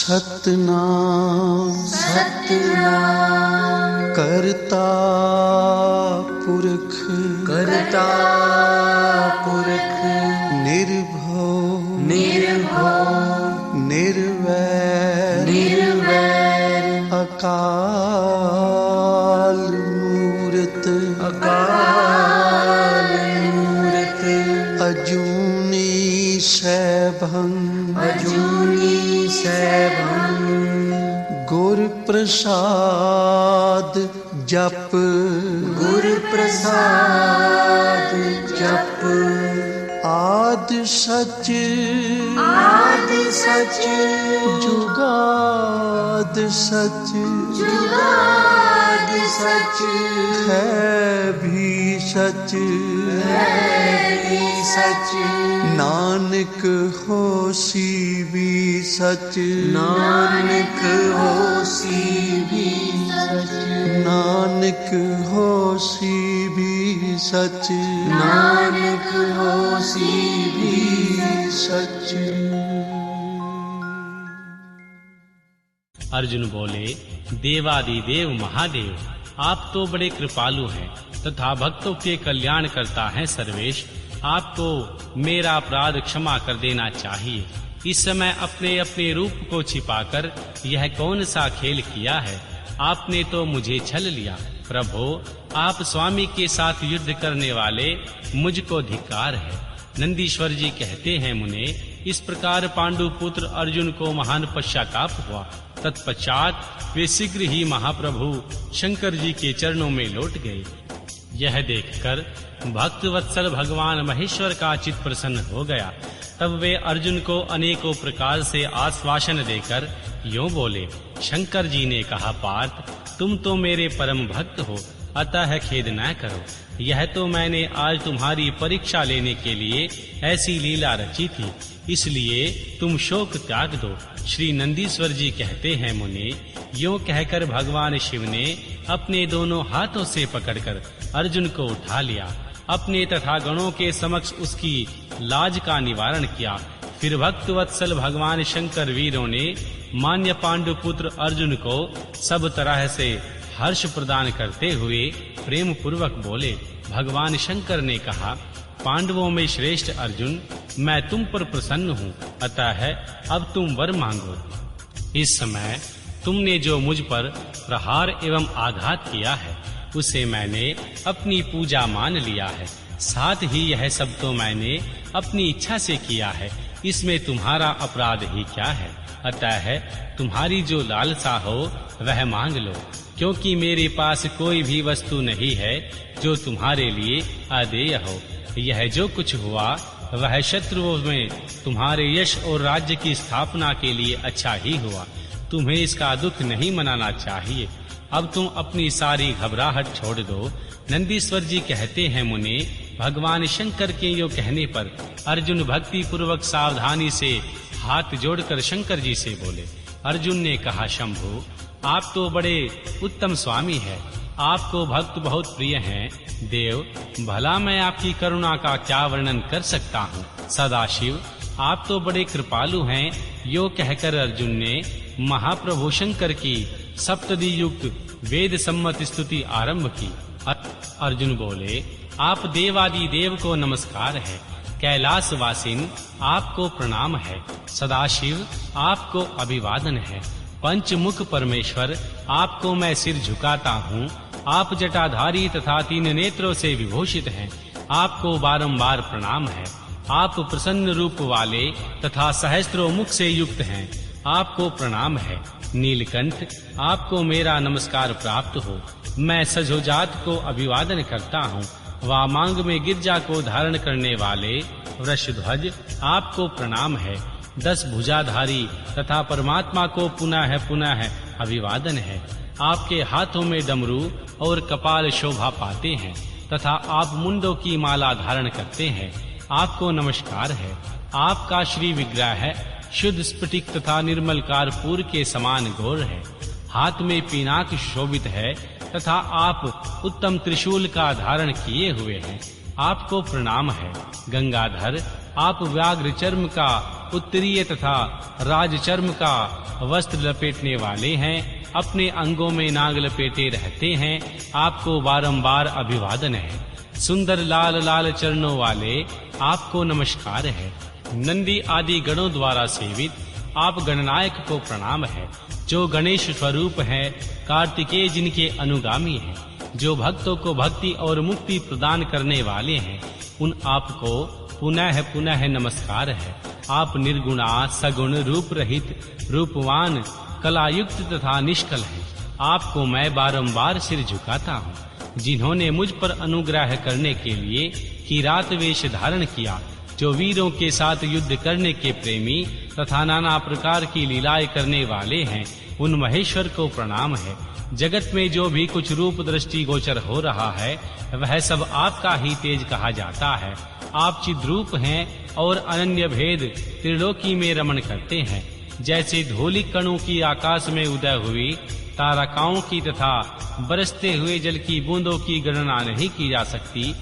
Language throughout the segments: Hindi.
सतनाम सतनाम करता पुरख निर्भव निर्वैर अकाल मूरत अजूनी सैभं गुर प्रसाद जप आद सच जुगाद सच है भी सच नानक होसी भी सच नानक होसी भी सच। अर्जुन बोले, देवादिदेव महादेव, आप तो बड़े कृपालु हैं तथा भक्तों के कल्याण करता है सर्वेश। आपको मेरा अपराध क्षमा कर देना चाहिए। इस समय अपने अपने रूप को छिपाकर यह कौन सा खेल किया है? आपने तो मुझे छल लिया। प्रभो, आप स्वामी के साथ युद्ध करने वाले, मुझको धिक्कार है। नंदीश्वर जी कहते हैं, मुने, इस प्रकार पांडु पुत्र अर्जुन को महान पश्चाताप हुआ। तत्पश्चात वे शीघ्र ही महाप्रभु शंकर जी के चरणों में लौट गए। यह देखकर भक्त वत्सल भगवान महेश्वर का चित्त प्रसन्न हो गया। तब वे अर्जुन को अनेकों प्रकार से आश्वासन देकर यूं बोले। शंकर जी ने कहा, पार्थ, तुम तो मेरे परम भक्त हो, अतः खेद न करो। यह तो मैंने आज तुम्हारी परीक्षा लेने के लिए ऐसी लीला रची थी, इसलिए तुम शोक त्याग दो। श्री नंदीश्वर जी कहते हैं, मुने, यूं कहकर भगवान शिव ने अपने दोनों हाथों से पकड़कर अर्जुन को उठा लिया। अपने तथा गणों के समक्ष उसकी लाज का निवारण किया। फिर भक्त वत्सल भगवान शंकर वीरों ने मान्य पांडु पुत्र अर्जुन को सब तरह से हर्ष प्रदान करते हुए प्रेम पूर्वक बोले। भगवान शंकर ने कहा, पांडवों में श्रेष्ठ अर्जुन, मैं तुम पर प्रसन्न हूँ, अतः अब तुम वर मांगो। इस समय तुमने जो मुझ पर प्रहार एवं आघात किया है, उसे मैंने अपनी पूजा मान लिया है। साथ ही यह सब तो मैंने अपनी इच्छा से किया है। इसमें तुम्हारा अपराध ही क्या है? अतः तुम्हारी जो लालसा हो वह मांग लो, क्योंकि मेरे पास कोई भी वस्तु नहीं है जो तुम्हारे लिए अदेय हो। यह जो कुछ हुआ वह शत्रुओं में तुम्हारे यश और राज्य की स्थापना के लिए अच्छा ही हुआ। तुम्हें इसका दुख नहीं मनाना चाहिए। अब तुम अपनी सारी घबराहट छोड़ दो। नंदीश्वर जी कहते हैं, मुने, भगवान शंकर के यो कहने पर अर्जुन भक्ति पूर्वक सावधानी से हाथ जोड़कर शंकर जी से बोले। अर्जुन ने कहा, शंभु, आप तो बड़े उत्तम स्वामी हैं, आपको भक्त बहुत प्रिय हैं। देव, भला मैं आपकी करुणा का क्या वर्णन कर सकता हूँ। सदाशिव, आप तो बड़े कृपालु हैं। यो कहकर अर्जुन ने महाप्रभु शंकर की सप्तदी युक्त वेद सम्मत स्तुति आरंभ की। अर्जुन बोले, आप देवादि देव को नमस्कार है। कैलाश वासिन, आपको प्रणाम है। सदाशिव, आपको अभिवादन है। पंचमुख परमेश्वर, आपको मैं सिर झुकाता हूँ। आप जटाधारी तथा 3 नेत्रों से विभूषित हैं। आपको बारंबार प्रणाम है। आप प्रसन्न रूप वाले तथा सहस्त्रों मुख से युक्त हैं। आपको प्रणाम है। नीलकंठ, आपको मेरा नमस्कार प्राप्त हो। मैं सजोजात को अभिवादन करता हूँ। वामांग में गिरजा को धारण करने वाले वृषध्वज, आपको प्रणाम है। 10 भुजाधारी तथा परमात्मा को पुनः पुनः अभिवादन है। आपके हाथों में डमरू और कपाल शोभा पाते हैं तथा आप मुंडों की माला धारण करते हैं। आपको नमस्कार है। आपका श्री विग्रह शुद्ध स्फटिक तथा निर्मल कर्पूर के समान गौर है। हाथ में पिनाक शोभित है तथा आप उत्तम त्रिशूल का धारण किए हुए हैं। आपको प्रणाम है। गंगाधर, आप व्याघ्र चर्म का उत्तरीय तथा राज चर्म का वस्त्र लपेटने वाले हैं। अपने अंगों में नाग लपेटे रहते हैं। आपको बारंबार अभिवादन है। सुंदर लाल लाल चरणों वाले आपको नमस्कार है। नंदी आदि गणों द्वारा सेवित आप गणनायक को प्रणाम है। जो गणेश स्वरूप है, कार्तिकेय जिनके अनुगामी हैं, जो भक्तों को भक्ति और मुक्ति प्रदान करने वाले हैं, उन आपको पुनः पुनः नमस्कार है। आप निर्गुणा, सगुण, रूप रहित, रूपवान, कलायुक्त तथा निष्कल हैं। आपको मैं बारंबार सिर झुकाता हूँ। जिन्होंने मुझ पर अनुग्रह करने के लिए किरात वेश धारण किया, जो वीरों के साथ युद्ध करने के प्रेमी तथा नाना प्रकार की लीलाएं करने वाले हैं, उन महेश्वर को प्रणाम है। जगत में जो भी कुछ रूप दृष्टि गोचर हो रहा है, वह सब आपका ही तेज कहा जाता है। आप चिद्रूप हैं और अनन्य भेद त्रिलोकी में रमण करते हैं। जैसे धूलिक कणों की आकाश में उदय हुई तारकाओं की तथा बरसते हुए जल की बूंदों की गणना नहीं की जा सकती,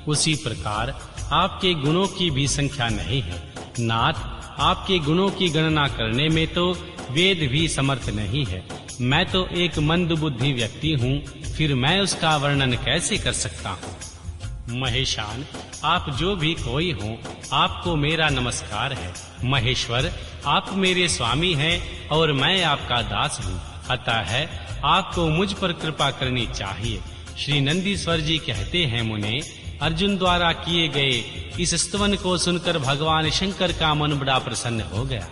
उसी प्रकार आपके गुणों की भी संख्या नहीं है। नाथ, आपके गुणों की गणना करने में तो वेद भी समर्थ नहीं है। मैं तो एक मंद बुद्धि व्यक्ति हूँ, फिर मैं उसका वर्णन कैसे कर सकता हूँ। महेशान, आप जो भी कोई हो, आपको मेरा नमस्कार है। महेश्वर, आप मेरे स्वामी हैं और मैं आपका दास हूँ, अतः आपको मुझ पर कृपा करनी चाहिए। श्री नंदीश्वर जी कहते हैं, मुने, अर्जुन द्वारा किए गए इस स्तवन को सुनकर भगवान शंकर का मन बड़ा प्रसन्न हो गया।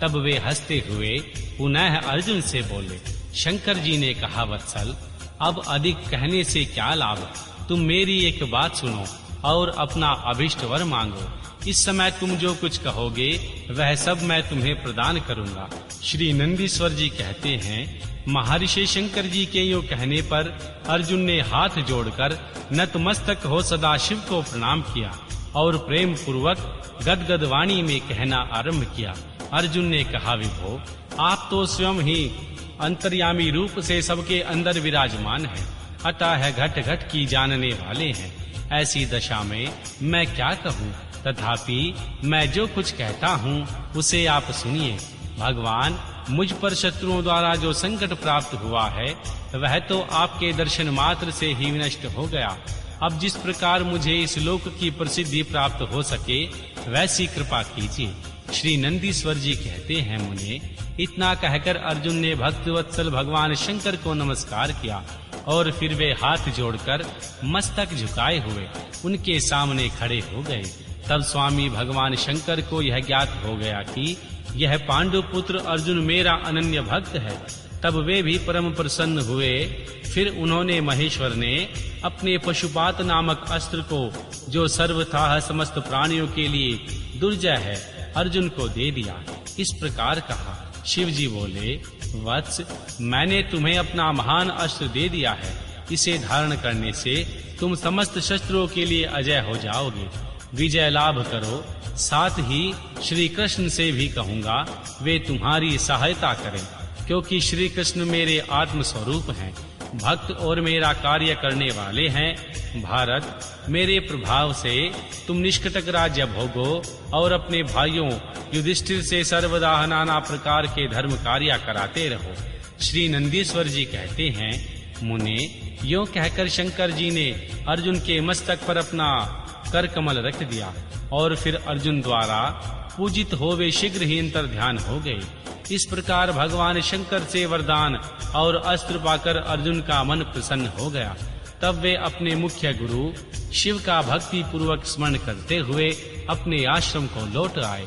तब वे हंसते हुए पुनः अर्जुन से बोले। शंकर जी ने कहा, वत्सल, अब अधिक कहने से क्या लाभ। तुम मेरी एक बात सुनो और अपना अभिष्ट वर मांगो। इस समय तुम जो कुछ कहोगे वह सब मैं तुम्हें प्रदान करूंगा। श्री नंदीश्वर जी कहते हैं, महर्षि शंकर जी के यूं कहने पर अर्जुन ने हाथ जोड़कर नतमस्तक हो सदाशिव को प्रणाम किया और प्रेम पूर्वक गदगद वाणी में कहना आरंभ किया। अर्जुन ने कहा, विभो, आप तो स्वयं ही अंतर्यामी रूप से सबके अंदर विराजमान हैं, अतः घट घट की जानने वाले हैं। ऐसी दशा में मैं क्या कहूँ, तथापि मैं जो कुछ कहता हूँ उसे आप सुनिए। भगवान, मुझ पर शत्रुओं द्वारा जो संकट प्राप्त हुआ है वह तो आपके दर्शन मात्र से ही विनष्ट हो गया। अब जिस प्रकार मुझे इस लोक की प्रसिद्धि प्राप्त हो सके वैसी कृपा कीजिए। श्री नंदीश्वर जी कहते हैं, मुने, इतना कहकर अर्जुन ने भक्तवत्सल भगवान शंकर को नमस्कार किया और फिर वे हाथ जोड़कर मस्तक झुकाए हुए उनके सामने खड़े हो गए। तब स्वामी भगवान शंकर को यह ज्ञात हो गया कि यह पांडु पुत्र अर्जुन मेरा अनन्य भक्त है। तब वे भी परम प्रसन्न हुए। फिर उन्होंने महेश्वर ने अपने पशुपात नामक अस्त्र को, जो सर्वथा समस्त प्राणियों के लिए दुर्जय है, अर्जुन को दे दिया। इस प्रकार कहा। शिव जी बोले, वत्स, मैंने तुम्हें अपना महान अस्त्र दे दिया है। इसे धारण करने से तुम समस्त शस्त्रों के लिए अजय हो जाओगे, विजय लाभ करो। साथ ही श्री कृष्ण से भी कहूँगा वे तुम्हारी सहायता करें, क्योंकि श्री कृष्ण मेरे आत्म स्वरूप हैं, भक्त और मेरा कार्य करने वाले हैं। भारत, मेरे प्रभाव से तुम निष्कटक राज्य भोगो और अपने भाइयों युधिष्ठिर से सर्वदा नाना प्रकार के धर्म कार्य कराते रहो। श्री नंदीश्वर जी कहते हैं, मुने, यों कहकर शंकर जी ने अर्जुन के मस्तक पर अपना कर कमल रख दिया और फिर अर्जुन द्वारा पूजित हो वे शीघ्र ही अंतर ध्यान हो गए। इस प्रकार भगवान शंकर से वरदान और अस्त्र पाकर अर्जुन का मन प्रसन्न हो गया। तब वे अपने मुख्य गुरु शिव का भक्ति पूर्वक स्मरण करते हुए अपने आश्रम को लौट आए।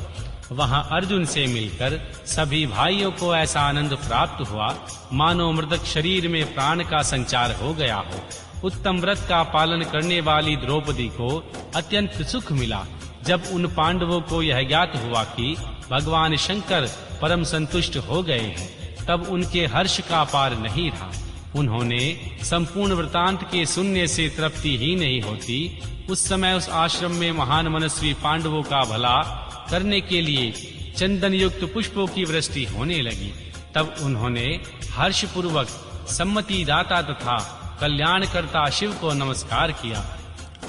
वहां अर्जुन से मिलकर सभी भाइयों को ऐसा आनंद प्राप्त हुआ मानो मृतक शरीर में प्राण का संचार हो गया हो। उत्तम व्रत का पालन करने वाली द्रौपदी को अत्यंत सुख मिला। जब उन पांडवों को यह ज्ञात हुआ कि भगवान शंकर परम संतुष्ट हो गए हैं, तब उनके हर्ष का पार नहीं रहा। उन्होंने संपूर्ण वृतांत के सुनने से तृप्ति ही नहीं होती। उस समय उस आश्रम में महान मनस्वी पांडवों का भला करने के लिए चंदन युक्त पुष्पों की वृष्टि होने लगी। तब उन्होंने हर्ष पूर्वक सम्मति दाता तथा कल्याणकर्ता शिव को नमस्कार किया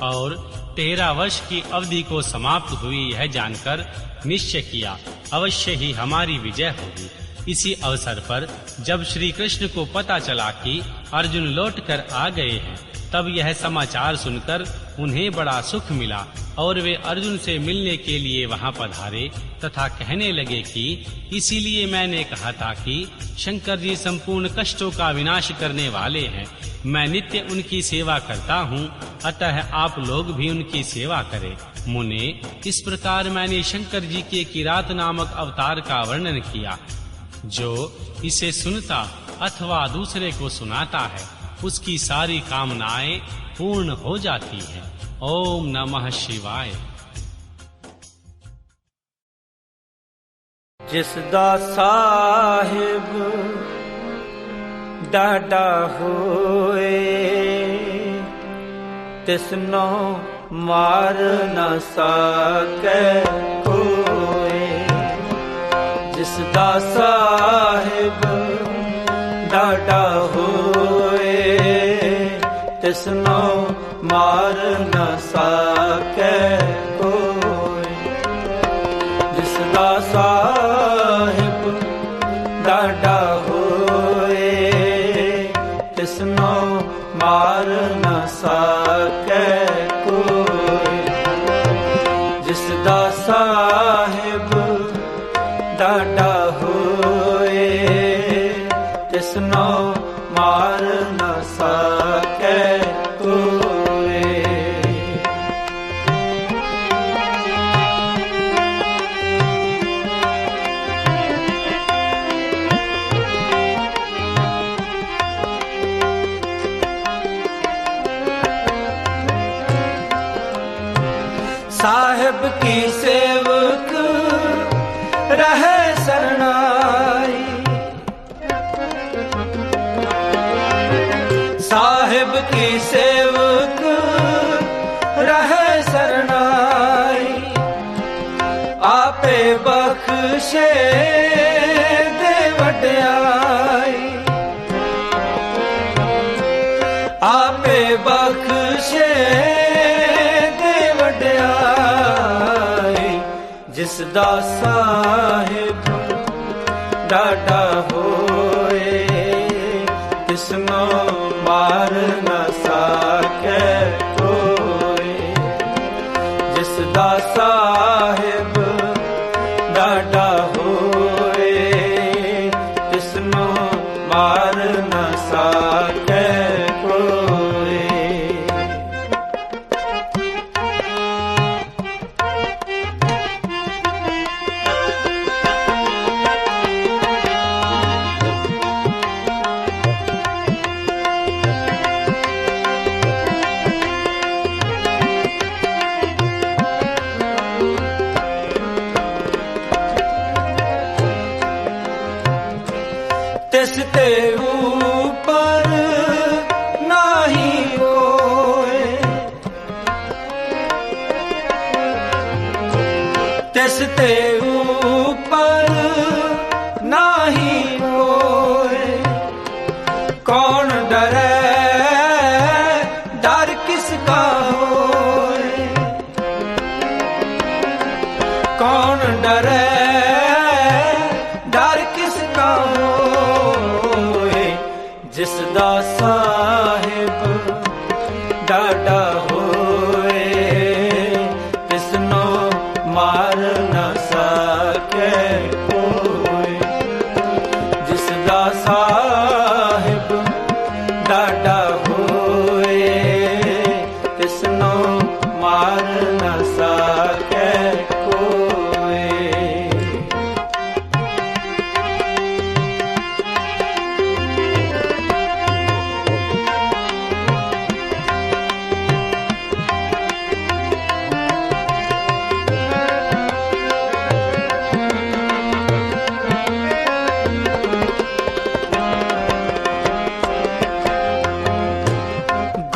और 13 वर्ष की अवधि को समाप्त हुई यह जानकर निश्चय किया अवश्य ही हमारी विजय होगी। इसी अवसर पर जब श्री कृष्ण को पता चला कि अर्जुन लौटकर आ गए हैं, तब यह समाचार सुनकर उन्हें बड़ा सुख मिला और वे अर्जुन से मिलने के लिए वहां पधारे तथा कहने लगे कि इसीलिए मैंने कहा था कि शंकर जी संपूर्ण कष्टों का विनाश करने वाले हैं। मैं नित्य उनकी सेवा करता हूँ, अतः आप लोग भी उनकी सेवा करें। मुने, इस प्रकार मैंने शंकर जी के किरात नामक अवतार का वर्णन किया। जो इसे सुनता अथवा दूसरे को सुनाता है, उसकी सारी कामनाएं पूर्ण हो जाती है। ओम नमः शिवाय। जिसदा साहिब डाडा होए, तिसनो मार न सके कोई। जिसदा साहिब डाडा होए, तिसनो मार न सके कोई। जिसदा साहिब डाडा होए, तिसनो मार न सके कोई। जिसदा साहिब डाडा होए, तिसनो मार न सके कोई। साहिब की सेवक रहे शरणाई, साहिब की सेवक रहे शरणाई। आपे बख्शे दे वड्याई, आपे बख्शे दे वड्याई। जिसदा साहिब डाडा होए, तिसनो मार न सके कोई। जिसदा साहिब डाडा होए, तिसनो मार न सके कोई। तिसते ऊपर नाही कोई, तिसते ऊपर नाही कोई। कौन डरे डर किसका होए, कौन डरे डर किसका होए। जिसदा साहिब डाडा होए, तिसनो मार न सके कोई। जिसदा साहिब डाडा होए, तिसनो मार न सके कोई।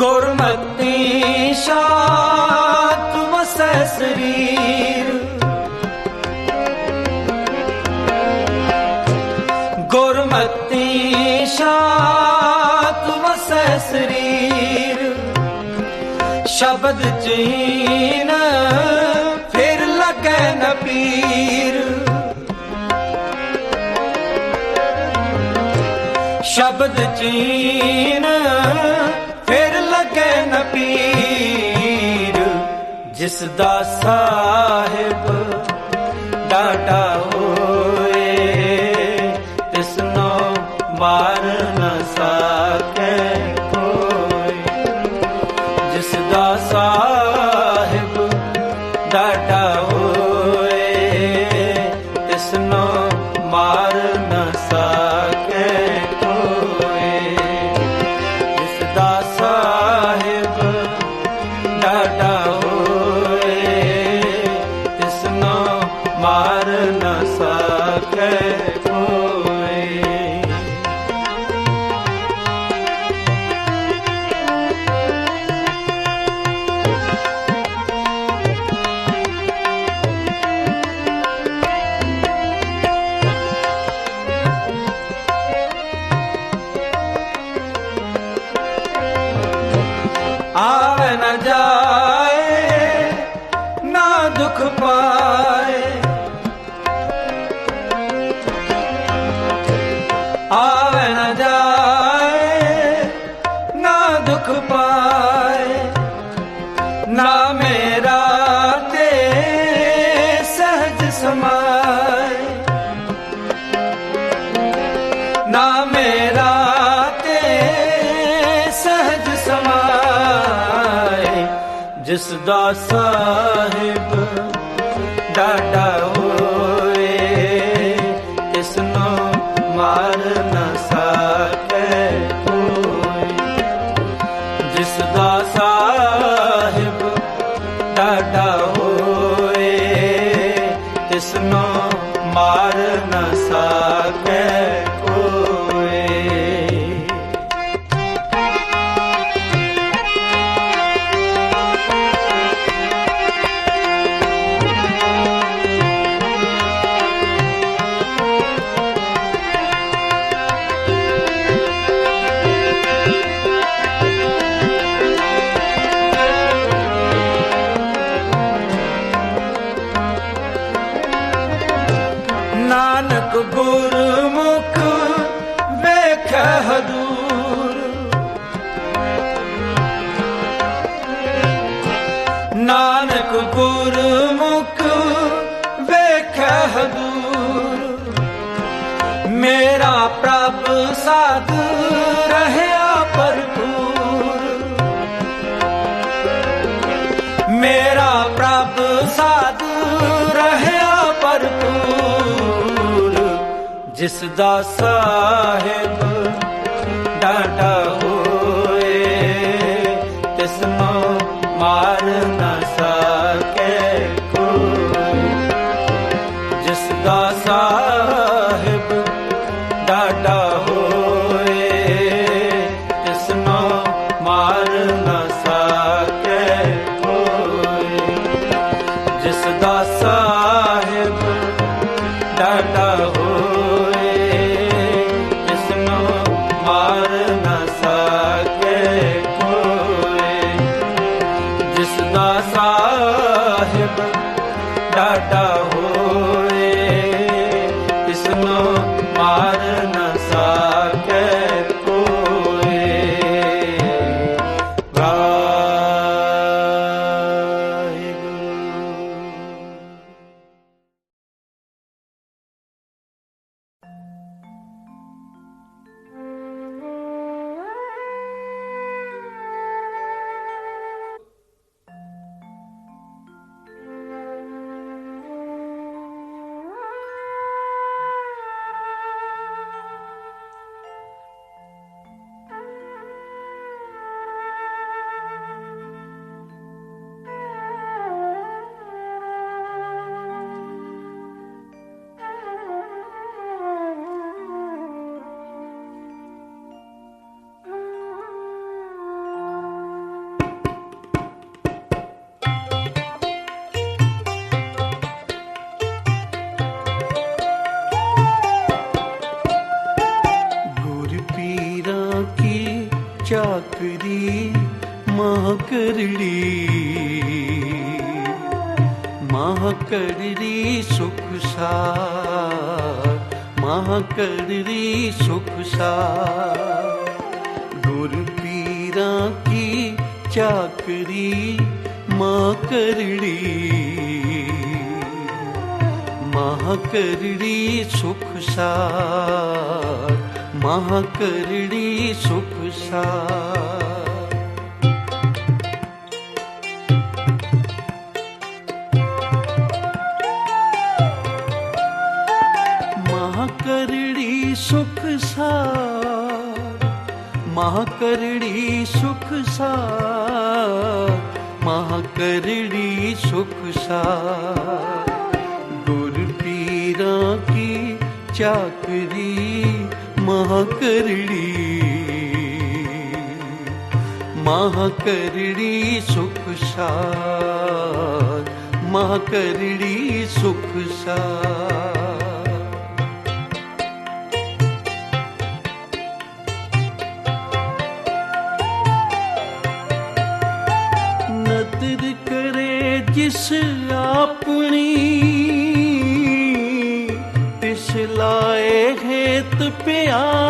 गुरमती शांत वसै शरीर, गुरमती शांत वसै ਸਰੀਰ ਸ਼ਬਦ ਚੀਨ ਫਿਰ ਲਗੈ ਨ ਪੀਰ ਸ਼ਬਦ ਚੀਨ ਫਿਰ ਲਗੈ ਨ ਪੀਰ ਜਿਸ ਦਾ ਸਾਹਿਬ ਡਾਢਾ ਹੋਏ ਤਿਸਨੋ ਮਾਰ ਨ ਸਕੈ ਕੋਈ ਜਿਸ ਦਾ ਸਾਹਿਬ ਡਾਢਾ ਹੋਏ ਤਿਸਨੋ ਮਾਰ ਨ ਸਕੈ ਕੋਈ ਜਿਸ ਦਾ ਸਾਹਿਬ ਡਾਢਾ ਹੋਏ ਤਿਸਨੋ ਮਾਰ ਨ ਸਕੈ ਕੋਈ ਆਵੇ ਨ ਜਾਏ ਨਾ ਦੁਖ ਪਾਏ ਆਵੇ ਨ ਜਾਏ ਨਾ ਦੁਖ ਪਾਏ ਨਾ ਮੇਰਾ ਤੇ ਸਹਜ ਸਮਾਏ ਨਾ ਮੇਰਾ ਤੇ ਸਹਜ ਸਮਾਏ ਜਿਸ ਦਾ ਸਾਹਿਬ ਡਾਢਾ ਹੋਏ ਤਿਸਨੋ ਮਾਰ ਨ ਸਕੈ ਕੋਈ ਜਿਸ ਦਾ ਸਾਹਿਬ ਡਾਢਾ ਹੋਏ ਤਿਸਨੋ ਮਾਰ ਨ ਸਕੈ ਕੋਈ ਨਾਨਕ ਗੁਰਮੁਖ ਵੇਖੈ ਹਦੂਰ ਨਾਨਕ ਗੁਰਮੁਖ ਵੇਖੈ ਹਦੂਰ ਮੇਰਾ ਪ੍ਰਭ ਸਾਧ ਰਹਿਆ ਭਰਪੂਰ ਮੇਰਾ ਪ੍ਰਭ ਸਾਧ ਰਹਿਆ ਭਰਪੂਰ ਜਿਸ ਦਾ ਸਾਹਿਬ ਡਾਢਾ ਹੋਏ ਤਿਸਨੋ ਮਾਰ ਨ ਸਕੈ ਕੋਈ ਜਿਸ ਦਾ ਸਾਹਿਬ ਡਾਢਾ ਹੋਏ ਤਿਸਨੋ ਮਾਰ ਨ ਸਕੈ ਕੋਈ ਜਿਸ ਦਾ ਸਾਹਿਬ ਡਾਢਾ ਹੋਏ ਤਿਸਨੋ ਮਾਰ ਨ ਸਕੈ चाकरी महाकरड़ी, महाकरड़ी सुख सार, महाकरड़ी सुख सार। गुरु पीरा की चाकरी महाकरड़ी, महाकरड़ी सुख सार, महाकरड़ी सुख सार। महाकरड़ी सुख सार, महाकरड़ी सुख सार, महाकरड़ी सुख सार। गुरु पीरा की चाकरी महाकरड़ी, महाकरड़ी सुख सार, महाकरड़ी सुख सार। नदर करे जिस अपनी, तिस लाए हेत प्यार।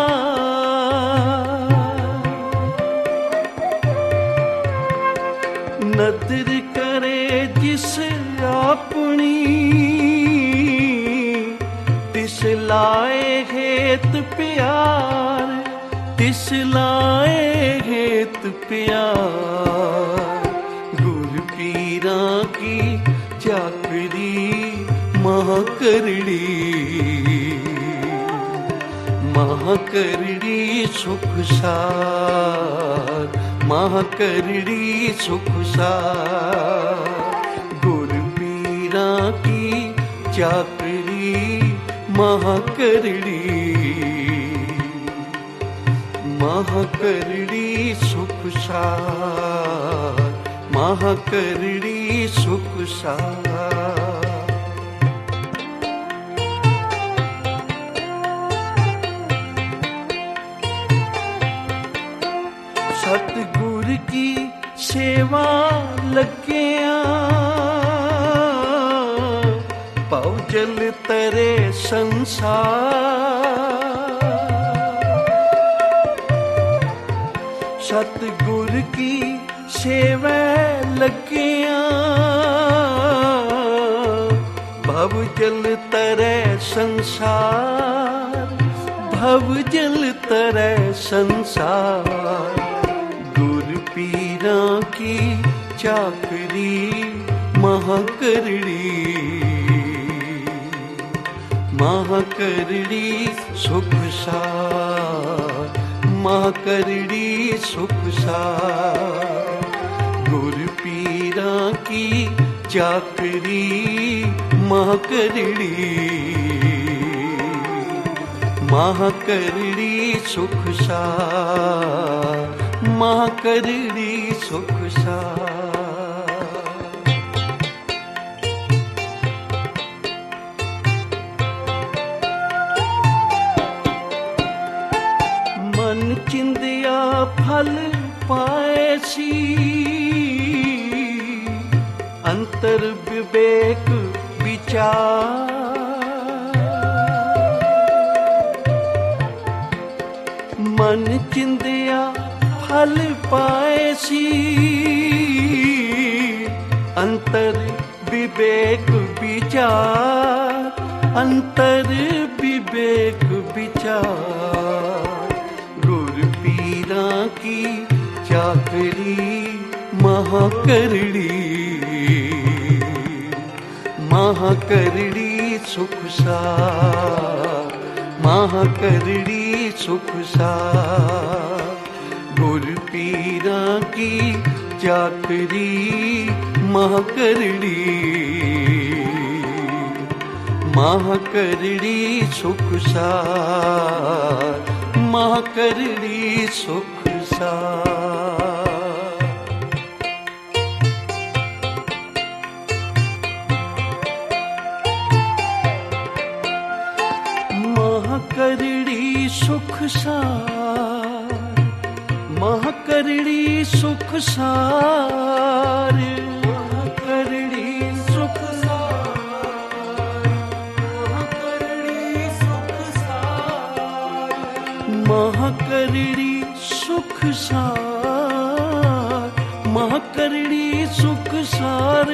नदर करे जिस अपनी, तिस लाए हेत प्यार, तिस लाए हेत प्यार। गुरु पीरा की चाकरी महाकरड़ी, महाकरड़ी सुख सार, महाकरड़ी सुख सार। गुरु पीरा की चाकरी महाकरड़ी, महाकरड़ी सुख सार, महाकरड़ी सुख सार। सतगुर की सेवा लगिया, पव जल तरे संसार। सतगुर की सेवा लगिया, भव जल तरे संसार, भव जल तरे संसार। गुरु पीरा की चाकरी महाकरड़ी, महाकरड़ी सुख सार, महाकरड़ी सुख सार। गुरु पीरा की चाकरी महाकरड़ी, महाकरड़ी सुख सार, महाकरड़ी सुख सार। मन चिंदिया फल पाएसी, अंतर विवेक विचार। मन चिंदिया फल पाएसी, अंतर विवेक विचार, अंतर विवेक विचार। गुरु पीरा की चाकरी महाकरड़ी, महाकरड़ी सुख सार, महाकरड़ी सुख सार। गुरु पीरा की चाकरी महाकरड़ी, महाकरड़ी सुख सार, महाकरड़ी सुख सार। महाकरड़ी सुख सार, ਮਹ ਕਰੜੀ ਸੁਖ ਸਾਰ, ਮਹ ਕਰੜੀ ਸੁਖ ਸਾਰ, ਮਹ ਕਰੜੀ ਸੁਖ ਸਾਰ, ਮਹ ਕਰੜੀ ਸੁਖ ਸਾਰ, ਮਹ ਕਰੜੀ ਸੁਖ ਸਾਰ,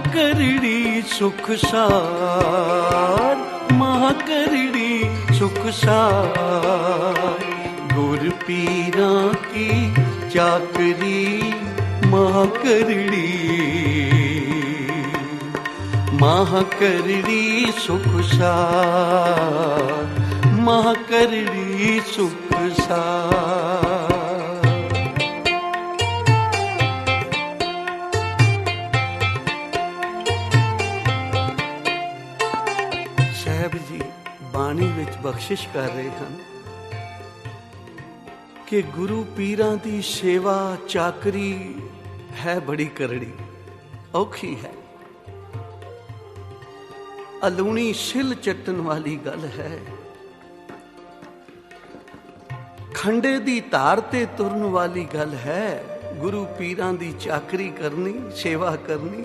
ਕਰੜੀ ਸੁਖ ਸਾਰ, ਮਹਾ ਕਰੜੀ ਸੁਖ ਸਾਰ। ਗੁਰ ਪੀਰਾਂ ਕੀ ਚਾਕਰੀ ਮਹਾ ਕਰੜੀ, ਮਹਾ ਕਰੜੀ ਸੁਖ ਸਾਰ, ਮਹਾ ਕਰੜੀ ਸੁਖ ਸਾਰ। ਬਾਣੀ ਵਿੱਚ ਬਖਸ਼ਿਸ਼ ਕਰ ਰਹੇ ਹਨ ਕਿ ਗੁਰੂ ਪੀਰਾਂ ਦੀ ਸੇਵਾ ਚਾਕਰੀ ਹੈ ਬੜੀ ਕਰੜੀ, ਔਖੀ ਹੈ, ਅਲੂਣੀ ਛਿੱਲ ਚੱਟਣ ਵਾਲੀ ਗੱਲ ਹੈ। ਖੰਡੇ ਦੀ ਧਾਰ ਤੇ ਤੁਰਨ ਵਾਲੀ ਗੱਲ ਹੈ। ਗੁਰੂ ਪੀਰਾਂ ਦੀ ਚਾਕਰੀ ਕਰਨੀ, ਸੇਵਾ ਕਰਨੀ।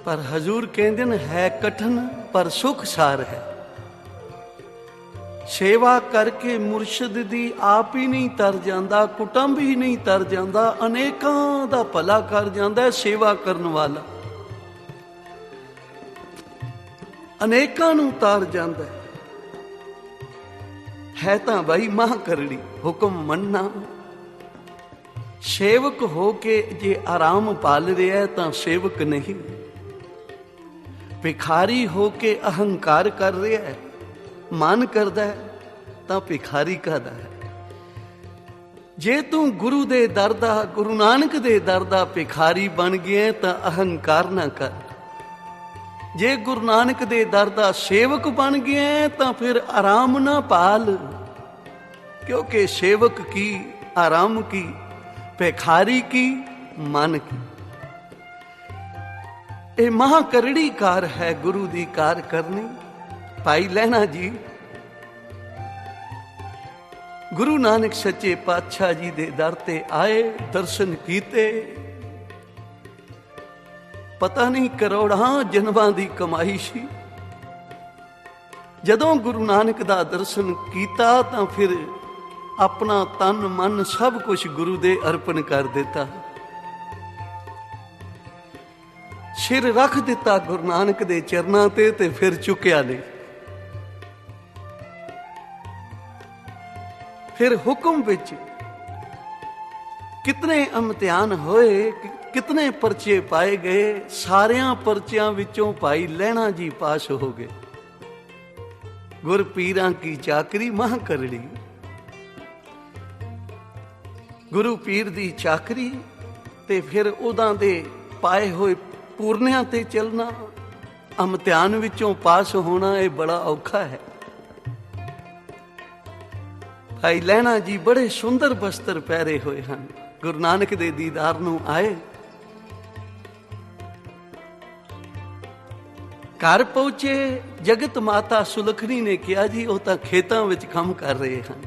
ਪਰ ਹਜ਼ੂਰ ਕਹਿੰਦੇ ਨੇ ਹੈ ਕਠਨ ਪਰ ਸੁਖ ਸਾਰ ਹੈ। ਸੇਵਾ ਕਰਕੇ ਮੁਰਸ਼ਿਦ ਦੀ ਆਪ ਹੀ ਨਹੀਂ ਤਰ ਜਾਂਦਾ, ਕੁਟੁੰਬ ਹੀ ਨਹੀਂ ਤਰ ਜਾਂਦਾ, ਅਨੇਕਾਂ ਦਾ ਭਲਾ ਕਰ ਜਾਂਦਾ ਸੇਵਾ ਕਰਨ ਵਾਲਾ, ਅਨੇਕਾਂ ਨੂੰ ਤਾਰ ਜਾਂਦਾ ਹੈ। ਤਾਂ ਬਾਈ ਮਾਂ ਕਰੜੀ, ਹੁਕਮ ਮੰਨਣਾ। ਸੇਵਕ ਹੋ ਕੇ ਜੇ ਆਰਾਮ ਪਾਲ ਰਿਹਾ ਤਾਂ ਸੇਵਕ ਨਹੀਂ, ਭਿਖਾਰੀ ਹੋ ਕੇ ਅਹੰਕਾਰ ਕਰ ਰਿਹਾ ਹੈ, ਮਨ ਕਰਦਾ ਹੈ ਤਾਂ ਭਿਖਾਰੀ ਕਹਦਾ ਹੈ। ਜੇ ਤੂੰ ਗੁਰੂ ਦੇ ਦਰ ਦਾ, ਗੁਰੂ ਨਾਨਕ ਦੇ ਦਰ ਦਾ ਭਿਖਾਰੀ ਬਣ ਗਿਆ ਤਾਂ ਅਹੰਕਾਰ ਨਾ ਕਰ। ਜੇ ਗੁਰੂ ਨਾਨਕ ਦੇ ਦਰ ਦਾ ਸੇਵਕ ਬਣ ਗਿਆ ਤਾਂ ਫਿਰ ਆਰਾਮ ਨਾ ਪਾਲ, ਕਿਉਂਕਿ ਸੇਵਕ ਕੀ ਆਰਾਮ ਕੀ, ਭਿਖਾਰੀ ਕੀ ਮਨ ਕੀ। ਇਹ ਮਹਾ ਕਰੜੀ ਕਾਰ ਹੈ ਗੁਰੂ ਦੀ ਕਾਰ ਕਰਨੀ। ਭਾਈ ਲਹਿਣਾ ਜੀ ਗੁਰੂ ਨਾਨਕ ਸੱਚੇ ਪਾਤਸ਼ਾਹ ਜੀ ਦੇ ਦਰ ਤੇ ਆਏ, ਦਰਸ਼ਨ ਕੀਤੇ। ਪਤਾ ਨਹੀਂ ਕਰੋੜਾਂ ਜਨਮਾਂ ਦੀ ਕਮਾਈ ਸੀ। ਜਦੋਂ ਗੁਰੂ ਨਾਨਕ ਦਾ ਦਰਸ਼ਨ ਕੀਤਾ ਤਾਂ ਫਿਰ ਆਪਣਾ ਤਨ ਮਨ ਸਭ ਕੁਝ ਗੁਰੂ ਦੇ ਅਰਪਣ ਕਰ ਦਿੱਤਾ। ਸਿਰ ਰੱਖ ਦਿੱਤਾ ਗੁਰੂ ਨਾਨਕ ਦੇ ਚਰਨਾਂ ਤੇ ਫਿਰ ਚੁੱਕਿਆ ਨਹੀਂ। ਫਿਰ ਹੁਕਮ ਵਿੱਚ ਕਿਤਨੇ ਇਮਤਿਹਾਨ ਹੋਏ, ਕਿਤਨੇ ਪਰਚੇ ਪਾਏ ਗਏ। ਸਾਰਿਆਂ ਪਰਚਿਆਂ ਵਿੱਚੋਂ ਭਾਈ ਲਹਿਣਾ ਜੀ ਪਾਸ ਹੋ ਗਏ। ਗੁਰ ਪੀਰਾਂ ਕੀ ਚਾਕਰੀ ਮਹਾ ਕਰੜੀ। ਗੁਰੂ ਪੀਰ ਦੀ ਚਾਕਰੀ ਤੇ ਫਿਰ ਉਹਨਾਂ ਦੇ ਪਾਏ ਹੋਏ ਪੂਰਨਿਆਂ ਤੇ ਚੱਲਣਾ, ਇਮਤਿਹਾਨ ਵਿੱਚੋਂ ਪਾਸ ਹੋਣਾ, ਇਹ ਬੜਾ ਔਖਾ ਹੈ। ਭਾਈ ਲਹਿਣਾ ਜੀ ਬੜੇ ਸੁੰਦਰ ਬਸਤਰ ਪਹਿਰੇ ਹੋਏ ਹਨ, ਗੁਰੂ ਨਾਨਕ ਦੇ ਦੀਦਾਰ ਨੂੰ ਆਏ। ਘਰ ਪਹੁੰਚੇ, ਜਗਤ ਮਾਤਾ ਸੁਲੱਖਣੀ ਨੇ ਕਿਹਾ ਜੀ ਉਹ ਤਾਂ ਖੇਤਾਂ ਵਿੱਚ ਕੰਮ ਕਰ ਰਹੇ ਹਨ।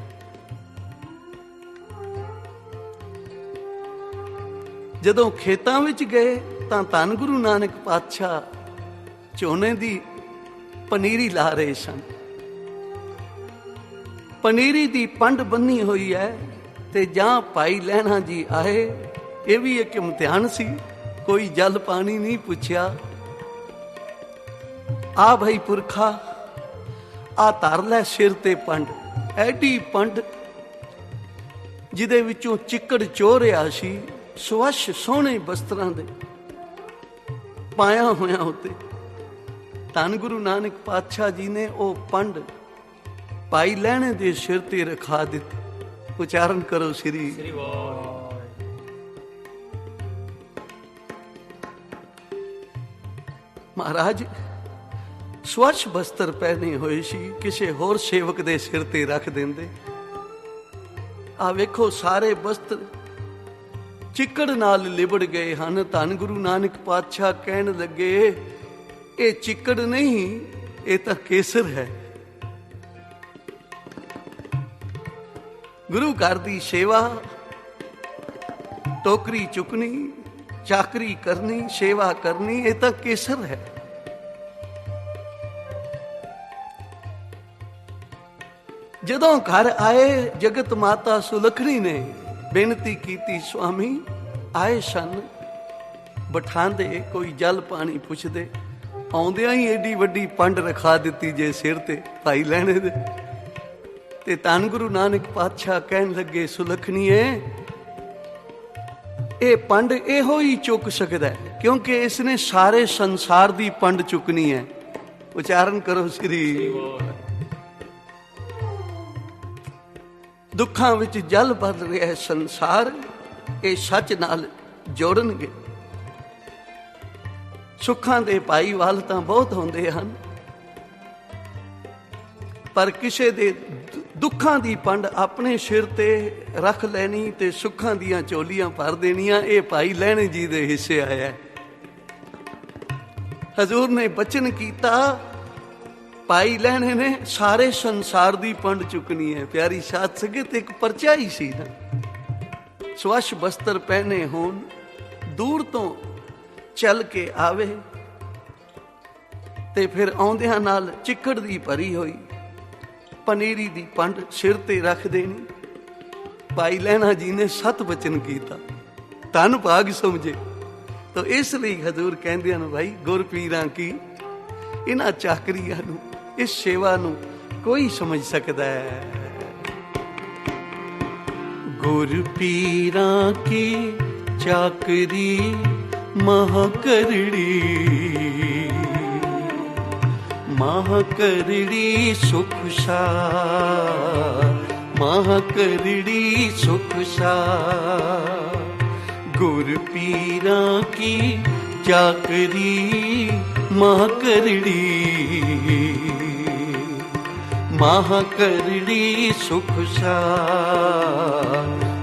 ਜਦੋਂ ਖੇਤਾਂ ਵਿੱਚ ਗਏ ਤਾਂ ਧੰਨ ਗੁਰੂ ਨਾਨਕ ਪਾਤਸ਼ਾਹ ਝੋਨੇ ਦੀ ਪਨੀਰੀ ਲਾ ਰਹੇ ਸਨ। ਪਨੀਰੀ ਦੀ ਪੰਡ ਬੰਨੀ ਹੋਈ ਹੈ ਤੇ ਜਾਂ ਭਾਈ ਲਹਿਣਾ ਜੀ ਆਏ। ਇਹ ਵੀ ਇੱਕ ਇਮਤਿਹਾਨ ਸੀ, ਕੋਈ ਜਲ ਪਾਣੀ ਨਹੀਂ ਪੁੱਛਿਆ। ਆ ਭਾਈ ਪੁਰਖਾ ਆ ਧਰ ਲੈ ਸਿਰ ਤੇ ਪੰਡ। ਐਡੀ ਪੰਡ ਜਿਹਦੇ ਵਿੱਚੋਂ ਚਿੱਕੜ ਚੋ ਰਿਹਾ ਸੀ, ਸਵੱਛ ਸੋਹਣੇ ਬਸਤਰਾਂ ਦੇ ਪਾਇਆ ਹੋਇਆ ਉੱਤੇ। ਧੰਨ ਗੁਰੂ ਨਾਨਕ ਪਾਤਸ਼ਾਹ ਜੀ ਨੇ ਉਹ ਪੰਡ ਭਾਈ ਲਹਿਣੇ ਦੇ ਸਿਰ ਤੇ ਰਖਾ ਦਿੱਤੀ। ਉਚਾਰਨ ਕਰੋ ਸ੍ਰੀ ਮਹਾਰਾਜ ਸਵੱਛ ਬਸਤਰ ਪਹਿਨੇ ਹੋਏ ਸੀ, ਕਿਸੇ ਹੋਰ ਸੇਵਕ ਦੇ ਸਿਰ ਤੇ ਰੱਖ ਦਿੰਦੇ। ਆ ਵੇਖੋ ਸਾਰੇ ਬਸਤਰ ਚਿੱਕੜ ਨਾਲ ਲਿਬੜ ਗਏ ਹਨ। ਧੰਨ ਗੁਰੂ ਨਾਨਕ ਪਾਤਸ਼ਾਹ ਕਹਿਣ ਲੱਗੇ, ਇਹ ਚਿੱਕੜ ਨਹੀਂ, ਇਹ ਤਾਂ ਕੇਸਰ ਹੈ। ਗੁਰੂ ਘਰ ਦੀ ਸੇਵਾ, ਟੋਕਰੀ ਚੁੱਕਣੀ, ਚਾਕਰੀ ਕਰਨੀ, ਸੇਵਾ ਕਰਨੀ, ਇਹ ਤਾਂ ਕੇਸਰ ਹੈ। ਜਦੋਂ ਘਰ ਆਏ, ਜਗਤ ਮਾਤਾ ਸੁਲੱਖਣੀ ਨੇ ਬੇਨਤੀ ਕੀਤੀ, ਸੁਆਮੀ ਆਏ ਸਨ, ਬਿਠਾਉਂਦੇ, ਕੋਈ ਜਲ ਪਾਣੀ ਪੁੱਛਦੇ, ਆਉਂਦਿਆਂ ਹੀ ਏਡੀ ਵੱਡੀ ਪੰਡ ਰਖਾ ਦਿੱਤੀ ਜੇ ਸਿਰ ਤੇ ਭਾਈ ਲੈਣੇ ਦੇ। ਤੇ ਧੰਨ ਗੁਰੂ ਨਾਨਕ ਪਾਤਸ਼ਾਹ ਕਹਿਣ ਲੱਗੇ, ਸੁਲੱਖਣੀਏ, ਇਹ ਪੰਡ ਇਹੋ ਹੀ ਚੁੱਕ ਸਕਦਾ ਹੈ, ਕਿਉਂਕਿ ਇਸ ਨੇ ਸਾਰੇ ਸੰਸਾਰ ਦੀ ਪੰਡ ਚੁੱਕਣੀ ਹੈ। ਉਚਾਰਨ ਕਰੋ ਸ੍ਰੀ। ਦੁੱਖਾਂ ਵਿੱਚ ਜਲ ਭਰ ਰਿਹਾ ਹੈ ਸੰਸਾਰ, ਇਹ ਸੱਚ ਨਾਲ ਜੋੜਨਗੇ। ਸੁੱਖਾਂ ਦੇ ਭਾਈਵਾਲ ਤਾਂ ਬਹੁਤ ਹੁੰਦੇ ਹਨ, ਪਰ ਕਿਸੇ ਦੇ ਦੁੱਖਾਂ ਦੀ ਪੰਡ ਆਪਣੇ ਸਿਰ ਤੇ ਰੱਖ ਲੈਣੀ ਤੇ ਸੁੱਖਾਂ ਦੀਆਂ ਝੋਲੀਆਂ ਭਰ ਦੇਣੀਆਂ, ਇਹ ਭਾਈ ਲਹਿਣੇ ਜੀ ਦੇ ਹਿੱਸੇ ਆਇਆ। ਹਜ਼ੂਰ ਨੇ ਬਚਨ ਕੀਤਾ, ਭਾਈ ਲਹਿਣੇ ਨੇ ਸਾਰੇ ਸੰਸਾਰ ਦੀ ਪੰਡ ਚੁੱਕਣੀ ਹੈ। ਪਿਆਰੀ ਸਾਧ ਸੰਗਤ, ਇੱਕ ਪਰਚਾ ਹੀ ਸੀ ਨਾ। ਸਵੱਛ ਬਸਤਰ ਪਹਿਨੇ ਹੋਣ, ਦੂਰ ਤੋਂ ਚੱਲ ਕੇ ਆਵੇ ਤੇ ਫਿਰ ਆਉਂਦਿਆਂ ਨਾਲ ਚਿੱਕੜ ਦੀ ਭਰੀ ਹੋਈ ਪਨੀਰੀ ਦੀ ਪੰਡ ਸਿਰ ਤੇ ਰੱਖ ਦੇਣੀ। ਭਾਈ ਲਹਿਣਾ ਜੀ ਨੇ ਸਤ ਬਚਨ ਕੀਤਾ, ਧੰਨ ਭਾਗ ਸਮਝੇ। ਤਾਂ ਇਸ ਲਈ ਹਜ਼ੂਰ ਕਹਿੰਦੇ ਹਨ, ਭਾਈ ਗੁਰ ਪੀਰਾਂ ਕੀ, ਇਹਨਾਂ ਚਾਕਰੀਆਂ ਨੂੰ, ਇਸ ਸੇਵਾ ਨੂੰ ਕੋਈ ਸਮਝ ਸਕਦਾ ਹੈ। ਗੁਰ ਪੀਰਾਂ ਕੀ ਚਾਕਰੀ ਮਹਾ ਕਰੜੀ, ਮਹਾ ਕਰੜੀ ਸੁਖ ਸਾਰ, ਮਹਾ ਕਰੜੀ ਸੁਖ ਸਾਰ। ਗੁਰ ਪੀਰਾਂ ਕੀ ਚਾਕਰੀ ਮਹਾ ਕਰੜੀ, ਮਹਾ ਕਰੜੀ ਸੁਖ ਸਾਰ,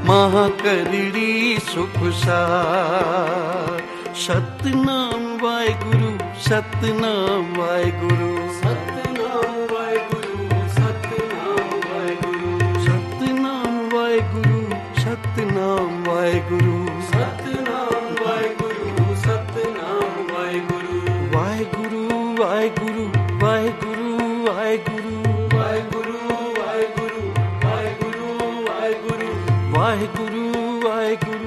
ਮਹਾ ਕਰੜੀ ਸੁਖ ਸਾਰ। ਸਤਨਾਮ ਵਾਹਿਗੁਰੂ, ਸਤਨਾਮ ਵਾਹਿਗੁਰੂ, ਸਤਨਾਮ ਵਾਹਿਗੁਰੂ, ਸਤਨਾਮ ਵਾਹਿਗੁਰੂ, ਸਤਨਾਮ ਵਾਹਿਗੁਰੂ, ਸਤਨਾਮ ਵਾਹਿਗੁਰੂ, ਸਤਨਾਮ ਵਾਹਿਗੁਰੂ, ਸਤਨਾਮ ਵਾਹਿਗੁਰੂ। ਵਾਹਿਗੁਰੂ ਵਾਹਿਗੁਰੂ ਵਾਹਿਗੁਰੂ ਵਾਹਿਗੁਰੂ, ਵਾਹਿਗੁਰੂ ਵਾਹਿਗੁਰੂ ਵਾਹਿਗੁਰੂ ਵਾਹਿਗੁਰੂ, ਵਾਹਿਗੁਰੂ ਵਾਹਿਗੁਰੂ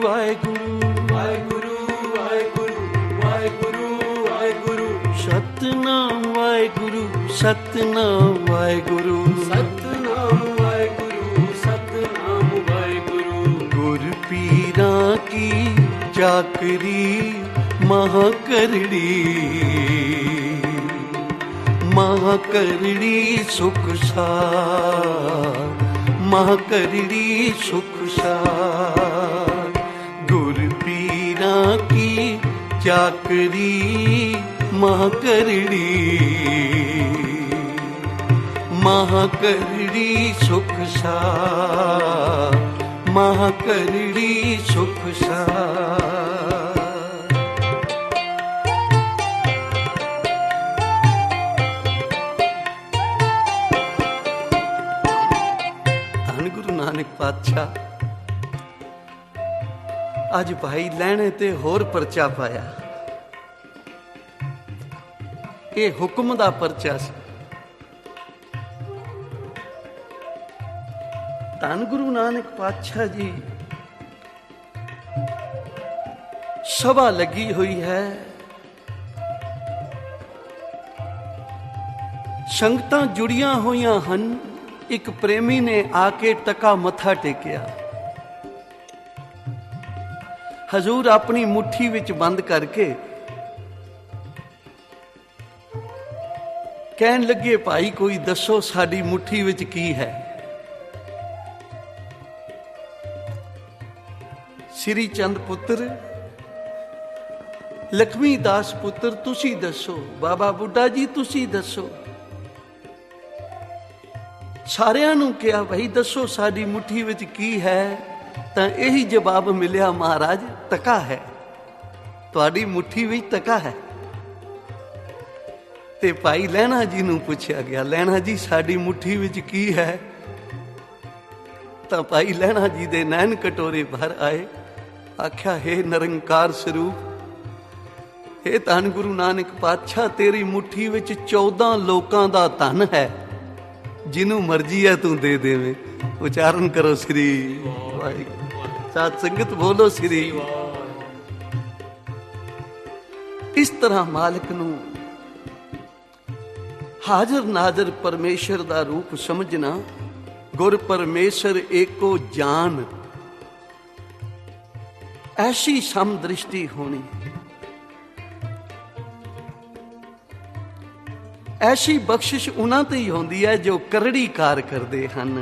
ਵਾਹਿਗੁਰੂ ਵਾਹਿਗੁਰੂ, ਵਾਹਿਗੁਰੂ ਵਾਹਿਗੁਰੂ ਵਾਹਿਗੁਰੂ ਵਾਹਿਗੁਰੂ। ਸਤਨਾਮ ਵਾਹਿਗੁਰੂ, ਸਤਨਾਮ ਵਾਹਿਗੁਰੂ, ਸਤਨਾਮ ਵਾਹਿਗੁਰੂ, ਸਤਨਾਮ ਵਾਹਿਗੁਰੂ। ਗੁਰ ਪੀਰਾਂ ਕੀ ਚਾਕਰੀ ਮਹਾ ਕਰੜੀ, ਮਹਾ ਕਰੜੀ ਸੁਖ ਸਾਰ, ਮਹਾ ਕਰੜੀ ਸੁਖ ਸਾਰ। ਗੁਰ ਪੀਰਾਂ ਕੀ ਚਾਕਰੀ ਮਹਾ ਕਰੜੀ, ਮਹਾ ਕਰੜੀ ਸੁਖ ਸਾਰ, ਮਹਾ ਕਰੜੀ ਸੁਖ ਸਾਰ। ਧੰਨ ਗੁਰੂ ਨਾਨਕ ਪਾਤਸ਼ਾਹ ਅੱਜ ਭਾਈ ਲਹਿਣੇ ਤੇ ਹੋਰ ਪਰਚਾ ਪਾਇਆ। ਇਹ ਹੁਕਮ ਦਾ ਪਰਚਾ ਸੀ। ਧੰਨ ਗੁਰੂ ਨਾਨਕ ਪਾਤਸ਼ਾਹ ਜੀ, ਸਭਾ ਲੱਗੀ ਹੋਈ ਹੈ, ਸੰਗਤਾਂ ਜੁੜੀਆਂ ਹੋਈਆਂ ਹਨ। ਇੱਕ ਪ੍ਰੇਮੀ ਨੇ ਆ ਕੇ ਟਕਾ ਮੱਥਾ ਟੇਕਿਆ। ਹਜ਼ੂਰ ਆਪਣੀ ਮੁੱਠੀ ਵਿੱਚ ਬੰਦ ਕਰਕੇ ਕਹਿਣ ਲੱਗੇ, ਭਾਈ ਕੋਈ ਦੱਸੋ ਸਾਡੀ ਮੁੱਠੀ ਵਿੱਚ ਕੀ ਹੈ। ਸ੍ਰੀ ਚੰਦ ਪੁੱਤਰ, ਲਖਮੀ ਦਾਸ ਪੁੱਤਰ, ਤੁਸੀਂ ਦੱਸੋ। ਬਾਬਾ ਬੁੱਢਾ ਜੀ ਤੁਸੀਂ ਦੱਸੋ। ਸਾਰਿਆਂ ਨੂੰ ਕਿਹਾ, ਭਾਈ ਦੱਸੋ ਸਾਡੀ ਮੁੱਠੀ ਵਿੱਚ ਕੀ ਹੈ। ਤਾਂ ਇਹੀ ਜਵਾਬ ਮਿਲਿਆ, ਮਹਾਰਾਜ ਤਕਾ ਹੈ, ਤੁਹਾਡੀ ਮੁੱਠੀ ਵਿੱਚ ਤਕਾ ਹੈ। ਤੇ ਭਾਈ ਲਹਿਣਾ ਜੀ ਨੂੰ ਪੁੱਛਿਆ ਗਿਆ, ਲਹਿਣਾ ਜੀ ਸਾਡੀ ਮੁੱਠੀ ਵਿੱਚ ਕੀ ਹੈ? ਤਾਂ ਭਾਈ ਲਹਿਣਾ ਜੀ ਦੇ ਨੈਣ ਕਟੋਰੇ ਭਰ ਆਏ। ਆਖਿਆ, ਹੇ ਨਿਰੰਕਾਰ ਸਰੂਪ, ਹੇ ਧੰਨ ਗੁਰੂ ਨਾਨਕ ਪਾਤਸ਼ਾਹ, ਤੇਰੀ ਮੁੱਠੀ ਵਿੱਚ 14 ਲੋਕਾਂ ਦਾ ਧਨ ਹੈ, ਜਿਹਨੂੰ ਮਰਜ਼ੀ ਹੈ ਤੂੰ ਦੇ ਦੇਵੇਂ। ਉਚਾਰਨ ਕਰੋ ਸ੍ਰੀ ਵਾਹਿਗੁਰੂ। ਸਾਧ ਸੰਗਤ ਬੋਲੋ ਸ੍ਰੀ। ਇਸ ਤਰ੍ਹਾਂ ਮਾਲਕ ਨੂੰ ਹਾਜ਼ਰ ਨਾਜ਼ਰ ਪਰਮੇਸ਼ਰ ਦਾ ਰੂਪ ਸਮਝਣਾ, ਗੁਰ ਪਰਮੇਸ਼ਰ ਏਕੋ ਜਾਨ, ਐਸੀ ਸਮਦ੍ਰਿਸ਼ਟੀ ਹੋਣੀ, ਐਸੀ ਬਖਸ਼ਿਸ਼ ਉਹਨਾਂ ਤੇ ਹੀ ਹੁੰਦੀ ਹੈ ਜੋ ਕਰੜੀ ਕਾਰ ਕਰਦੇ ਹਨ।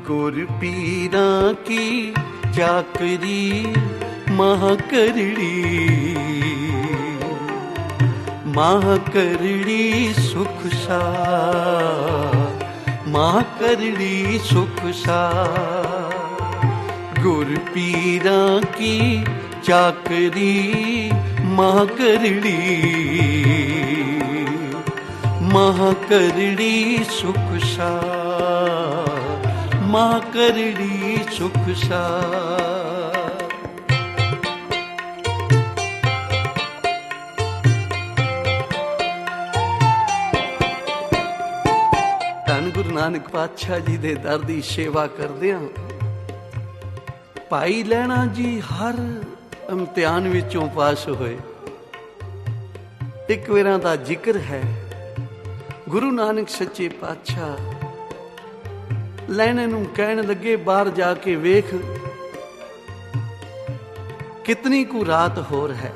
ਗੁਰ ਪੀਰਾਂ ਕੀ ਚਾਕਰੀ ਮਹਾ ਕਰੜੀ, ਮਹਾ ਕਰੜੀ ਸੁਖ ਸਾਰ, ਮਹਾ ਕਰੜੀ ਸੁਖ ਸਾਰ। ਗੁਰ ਪੀਰਾਂ ਕੀ ਚਾਕਰੀ ਮਹਾ ਕਰੜੀ, ਮਹਾ ਕਰੜੀ ਸੁਖ ਸਾਰ, ਮਹਾ ਕਰੜੀ ਸੁਖ ਸਾਰ। ਧੰਨ ਗੁਰੂ ਨਾਨਕ ਪਾਤਸ਼ਾਹ ਜੀ ਦੇ ਦਰ ਦੀ ਸੇਵਾ ਕਰਦਿਆਂ ਭਾਈ ਲਹਿਣਾ ਜੀ ਹਰ ਇਮਤਿਹਾਨ ਵਿੱਚੋਂ ਪਾਸ ਹੋਏ। ਇੱਕ ਵੇਰਾਂ ਦਾ ਜ਼ਿਕਰ ਹੈ, ਗੁਰੂ ਨਾਨਕ ਸੱਚੇ ਪਾਤਸ਼ਾਹ ਲਹਿਣੇ ਨੂੰ ਕਹਿਣ ਲੱਗੇ, ਬਾਹਰ ਜਾ ਕੇ ਵੇਖ ਕਿਤਨੀ ਕੁ ਰਾਤ ਹੋਰ ਹੈ।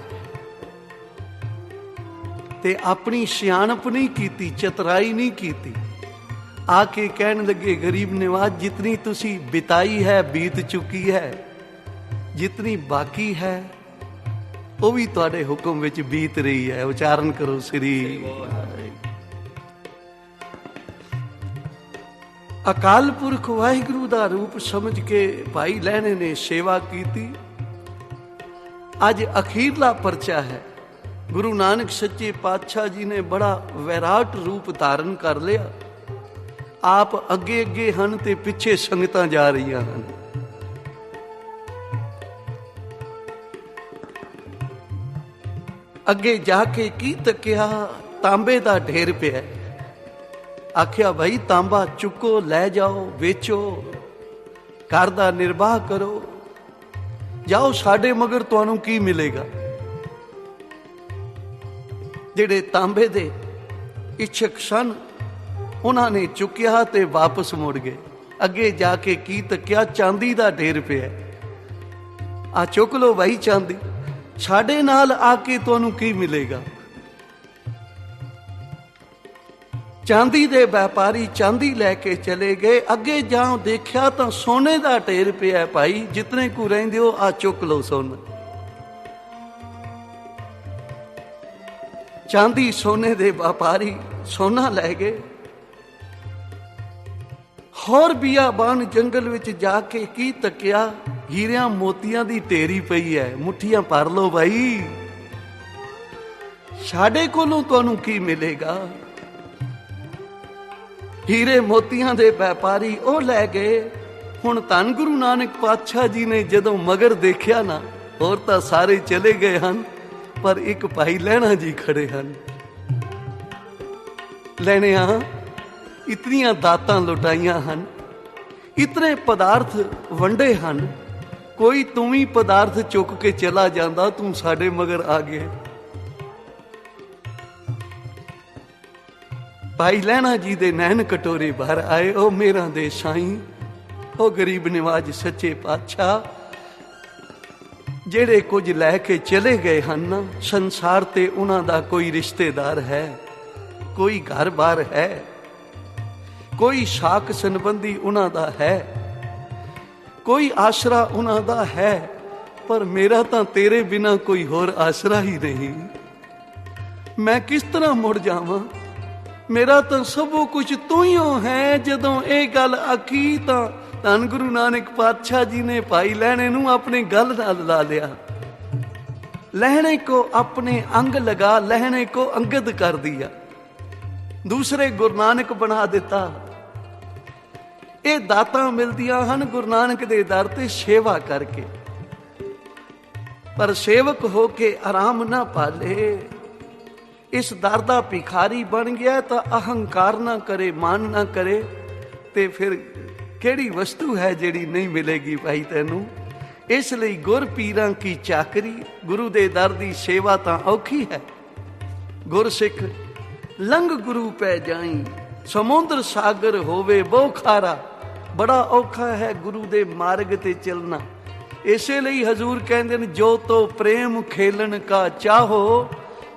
ਤੇ ਆਪਣੀ ਸਿਆਣਪ ਨਹੀਂ ਕੀਤੀ, ਚਤਰਾਈ ਨਹੀਂ ਕੀਤੀ। ਆ ਕੇ ਕਹਿਣ ਲੱਗੇ, ਗਰੀਬ ਨਿਵਾਜ, ਜਿਤਨੀ ਤੁਸੀਂ ਬਿਤਾਈ ਹੈ ਬੀਤ ਚੁੱਕੀ ਹੈ, ਜਿਤਨੀ ਬਾਕੀ ਹੈ ਉਹ ਵੀ ਤੁਹਾਡੇ ਹੁਕਮ ਵਿੱਚ ਬੀਤ ਰਹੀ ਹੈ। ਉਚਾਰਨ ਕਰੋ ਸ੍ਰੀ। ਅਕਾਲ ਪੁਰਖ ਵਾਹਿਗੁਰੂ ਦਾ ਰੂਪ ਸਮਝ ਕੇ ਭਾਈ ਲਹਿਣੇ ਨੇ ਸੇਵਾ ਕੀਤੀ। ਅੱਜ ਅਖੀਰਲਾ ਪਰਚਾ ਹੈ। ਗੁਰੂ ਨਾਨਕ ਸੱਚੇ ਪਾਤਸ਼ਾਹ ਜੀ ਨੇ ਬੜਾ ਵਿਰਾਟ ਰੂਪ ਧਾਰਨ ਕਰ ਲਿਆ। ਆਪ ਅੱਗੇ ਅੱਗੇ ਹਨ ਤੇ ਪਿੱਛੇ ਸੰਗਤਾਂ ਜਾ ਰਹੀਆਂ ਹਨ। ਅੱਗੇ ਜਾ ਕੇ ਕੀ ਤੱਕਿਆ, ਤਾਂਬੇ ਦਾ ਢੇਰ ਪਿਆ। ਆਖਿਆ, ਭਾਈ ਤਾਂਬਾ ਚੁੱਕੋ, ਲੈ ਜਾਓ, ਵੇਚੋ, ਘਰ ਦਾ ਨਿਰਵਾਹ ਕਰੋ, ਜਾਓ, ਸਾਡੇ ਮਗਰ ਤੁਹਾਨੂੰ ਕੀ ਮਿਲੇਗਾ। ਜਿਹੜੇ ਤਾਂਬੇ ਦੇ ਇੱਛਕ ਸਨ ਉਹਨਾਂ ਨੇ ਚੁੱਕਿਆ ਤੇ ਵਾਪਸ ਮੁੜ ਗਏ। ਅੱਗੇ ਜਾ ਕੇ ਕੀ ਤੱਕਿਆ, ਚਾਂਦੀ ਦਾ ਢੇਰ ਪਿਆ। ਆ ਚੁੱਕ ਲੋ ਭਾਈ ਚਾਂਦੀ, ਸਾਡੇ ਨਾਲ ਆ ਕੇ ਤੁਹਾਨੂੰ ਕੀ ਮਿਲੇਗਾ। ਚਾਂਦੀ ਦੇ ਵਪਾਰੀ ਚਾਂਦੀ ਲੈ ਕੇ ਚਲੇ ਗਏ। ਅੱਗੇ ਜਾਓ ਦੇਖਿਆ ਤਾਂ ਸੋਨੇ ਦਾ ਢੇਰ ਪਿਆ। ਭਾਈ ਜਿਤਨੇ ਕੁ ਰਹਿੰਦੇ ਹੋ ਆ ਚੁੱਕ ਲੋ ਸੋਨਾ। ਚਾਂਦੀ ਸੋਨੇ ਦੇ ਵਪਾਰੀ ਸੋਨਾ ਲੈ ਗਏ। ਹੋਰ ਬਿਆਬਾਨ ਜੰਗਲ ਵਿੱਚ ਜਾ ਕੇ ਕੀ ਤੱਕਿਆ, ਹੀਰਿਆਂ ਮੋਤੀਆਂ ਦੀ ਢੇਰੀ ਪਈ ਹੈ। ਮੁੱਠੀਆਂ ਭਰ ਲੋ ਭਾਈ, ਸਾਡੇ ਕੋਲੋਂ ਤੁਹਾਨੂੰ ਕੀ ਮਿਲੇਗਾ। ਹੀਰੇ ਮੋਤੀਆਂ ਦੇ ਵਪਾਰੀ ਉਹ ਲੈ ਗਏ। ਹੁਣ ਧੰਨ ਗੁਰੂ ਨਾਨਕ ਪਾਤਸ਼ਾਹ ਜੀ ਨੇ ਜਦੋਂ ਮਗਰ ਦੇਖਿਆ ਨਾ, ਹੋਰ ਤਾਂ ਸਾਰੇ ਚਲੇ ਗਏ ਹਨ, ਪਰ ਇੱਕ ਭਾਈ ਲਹਿਣਾ ਜੀ ਖੜੇ ਹਨ। ਲੈਣਿਆ ਇਤਨੀਆਂ ਦਾਤਾਂ ਲੁਟਾਈਆਂ ਹਨ, ਇਤਨੇ ਪਦਾਰਥ ਵੰਡੇ ਹਨ, ਕੋਈ ਤੂੰ ਵੀ ਪਦਾਰਥ ਚੁੱਕ ਕੇ ਚਲਾ ਜਾਂਦਾ, ਤੂੰ ਸਾਡੇ ਮਗਰ ਆ ਗਿਆ। ਭਾਈ ਲਹਿਣਾ ਜੀ ਦੇ ਨੈਣ ਕਟੋਰੇ ਭਰ ਆਏ। ਉਹ ਮੇਰਾ ਦੇ ਸਾਈਂ, ਉਹ ਗਰੀਬ ਨਿਵਾਜ ਸੱਚੇ ਪਾਤਸ਼ਾਹ, ਜਿਹੜੇ ਕੁਝ ਲੈ ਕੇ ਚਲੇ ਗਏ ਹਨ ਨਾ, ਸੰਸਾਰ ਤੇ ਉਹਨਾਂ ਦਾ ਕੋਈ ਰਿਸ਼ਤੇਦਾਰ ਹੈ, ਕੋਈ ਘਰ-ਬਾਰ ਹੈ, ਕੋਈ ਸਾਕ ਸੰਬੰਧੀ ਉਹਨਾਂ ਦਾ ਹੈ, ਕੋਈ ਆਸਰਾ ਉਹਨਾਂ ਦਾ ਹੈ, ਪਰ ਮੇਰਾ ਤਾਂ ਤੇਰੇ ਬਿਨਾ ਕੋਈ ਹੋਰ ਆਸਰਾ ਹੀ ਨਹੀਂ। ਮੈਂ ਕਿਸ ਤਰ੍ਹਾਂ ਮੁੜ ਜਾਵਾਂ, ਮੇਰਾ ਤਾਂ ਸਭੋ ਕੁਝ ਤੂੰ ਹੀ ਹੈ। ਜਦੋਂ ਇਹ ਗੱਲ ਆਖੀ ਤਾਂ ਧੰਨ ਗੁਰੂ ਨਾਨਕ ਪਾਤਸ਼ਾਹ ਜੀ ਨੇ ਭਾਈ ਲਹਿਣੇ ਨੂੰ ਆਪਣੇ ਗਲ ਨਾਲ ਲਾ ਲਿਆ। लहने को अपने अंग लगा, लहने को अंगद कर दिया, दूसरे गुरु नानक बना दिता। ये दातां मिलदियां हन गुरु नानक दे दर ते सेवा करके, पर सेवक होके आराम ना पाले। इस दर दा भिखारी बन गया तो अहंकार ना करे, मान ना करे, ते फिर केड़ी वस्तु है जिहड़ी नहीं मिलेगी भाई तैनूं। इस ਲਈ गुर पीरां की चाकरी, गुरु दे दर दी सेवा तां औखी है। गुर सिख लंघ गुरु पै जाई, समुद्र सागर होवे बहु खारा। बड़ा औखा है गुरु दे मार्ग ते चलना। इसे ਲਈ हजूर कहंदे ने जो तो प्रेम खेलन का चाहो,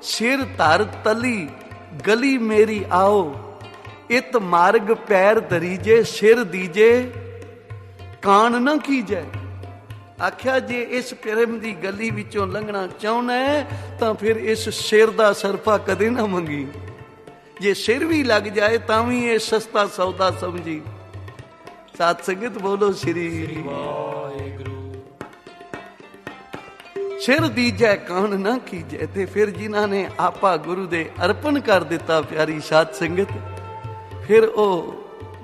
सिर धर तली गली मेरी आओ। इत मार्ग पैर दरीजे, सिर दीजे कान न कीजे। आख्या जे इस प्रेम की गली विचों लंघना चाहना है तो फिर इस सिर का सरफा कदे ना मंगी। जे सिर भी लग जाए तो भी ये सस्ता सौदा समझी। साथ संगत बोलो श्री वाहिगुरू। सिर दीजै कान ना कीजै। ते फिर जिन्हां ने आपा गुरु दे अर्पण कर दिता प्यारी साध संगत, फिर वो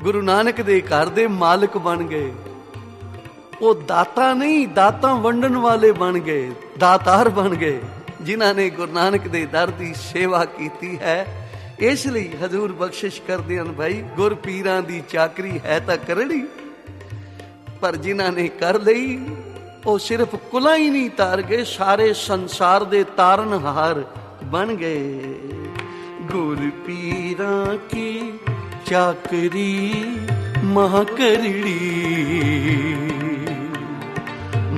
गुरु नानक दे घर दे मालिक बन गए। वो दाता नहीं, दाता वंडन वाले बन गए, दातार बन गए, जिन्हां ने गुरु नानक दे दर दी सेवा कीती है। इस ਲਈ हजूर बख्शिश करदे हन भाई, गुर पीरां दी चाकरी है तां करनी, पर जिन्हां ने कर लई वो सिर्फ कुला ही नहीं तार गए, सारे संसार दे तारनहार बन गए। गुर पीरां की चाकरी महा करड़ी,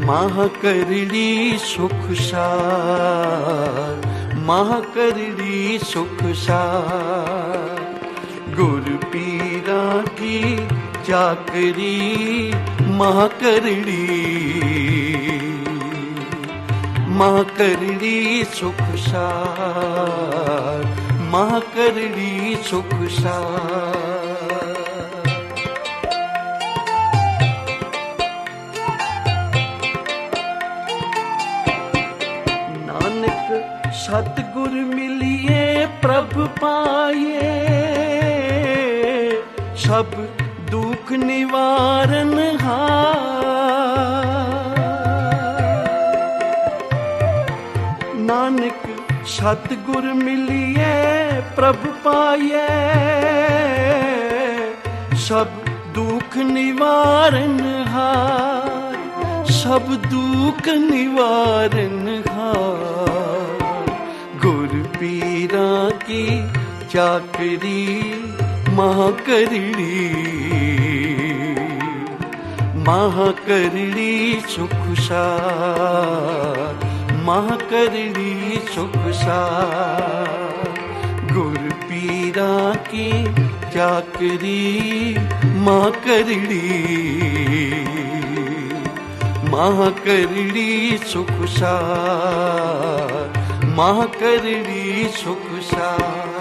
महा करड़ी सुख सार, महा करड़ी सुख सार। गुर पीरां की चाकरी महा करड़ी, महा करड़ी सुख सार, महा करड़ी सुख सार। सतगुर मिलिए प्रभ पाए, सब दुख निवारण हार। नानक सतगुर मिलिए प्रभ पाए, सब दुख निवारण हार, सब दुख निवारण हार। गुर पीरां की चाकरी महा करड़ी, महा करड़ी सुख सार, महा करड़ी सुख सार। गुर पीरां की चाकरी महा करड़ी, महा करड़ी सुख सार, महा करड़ी सुख सार।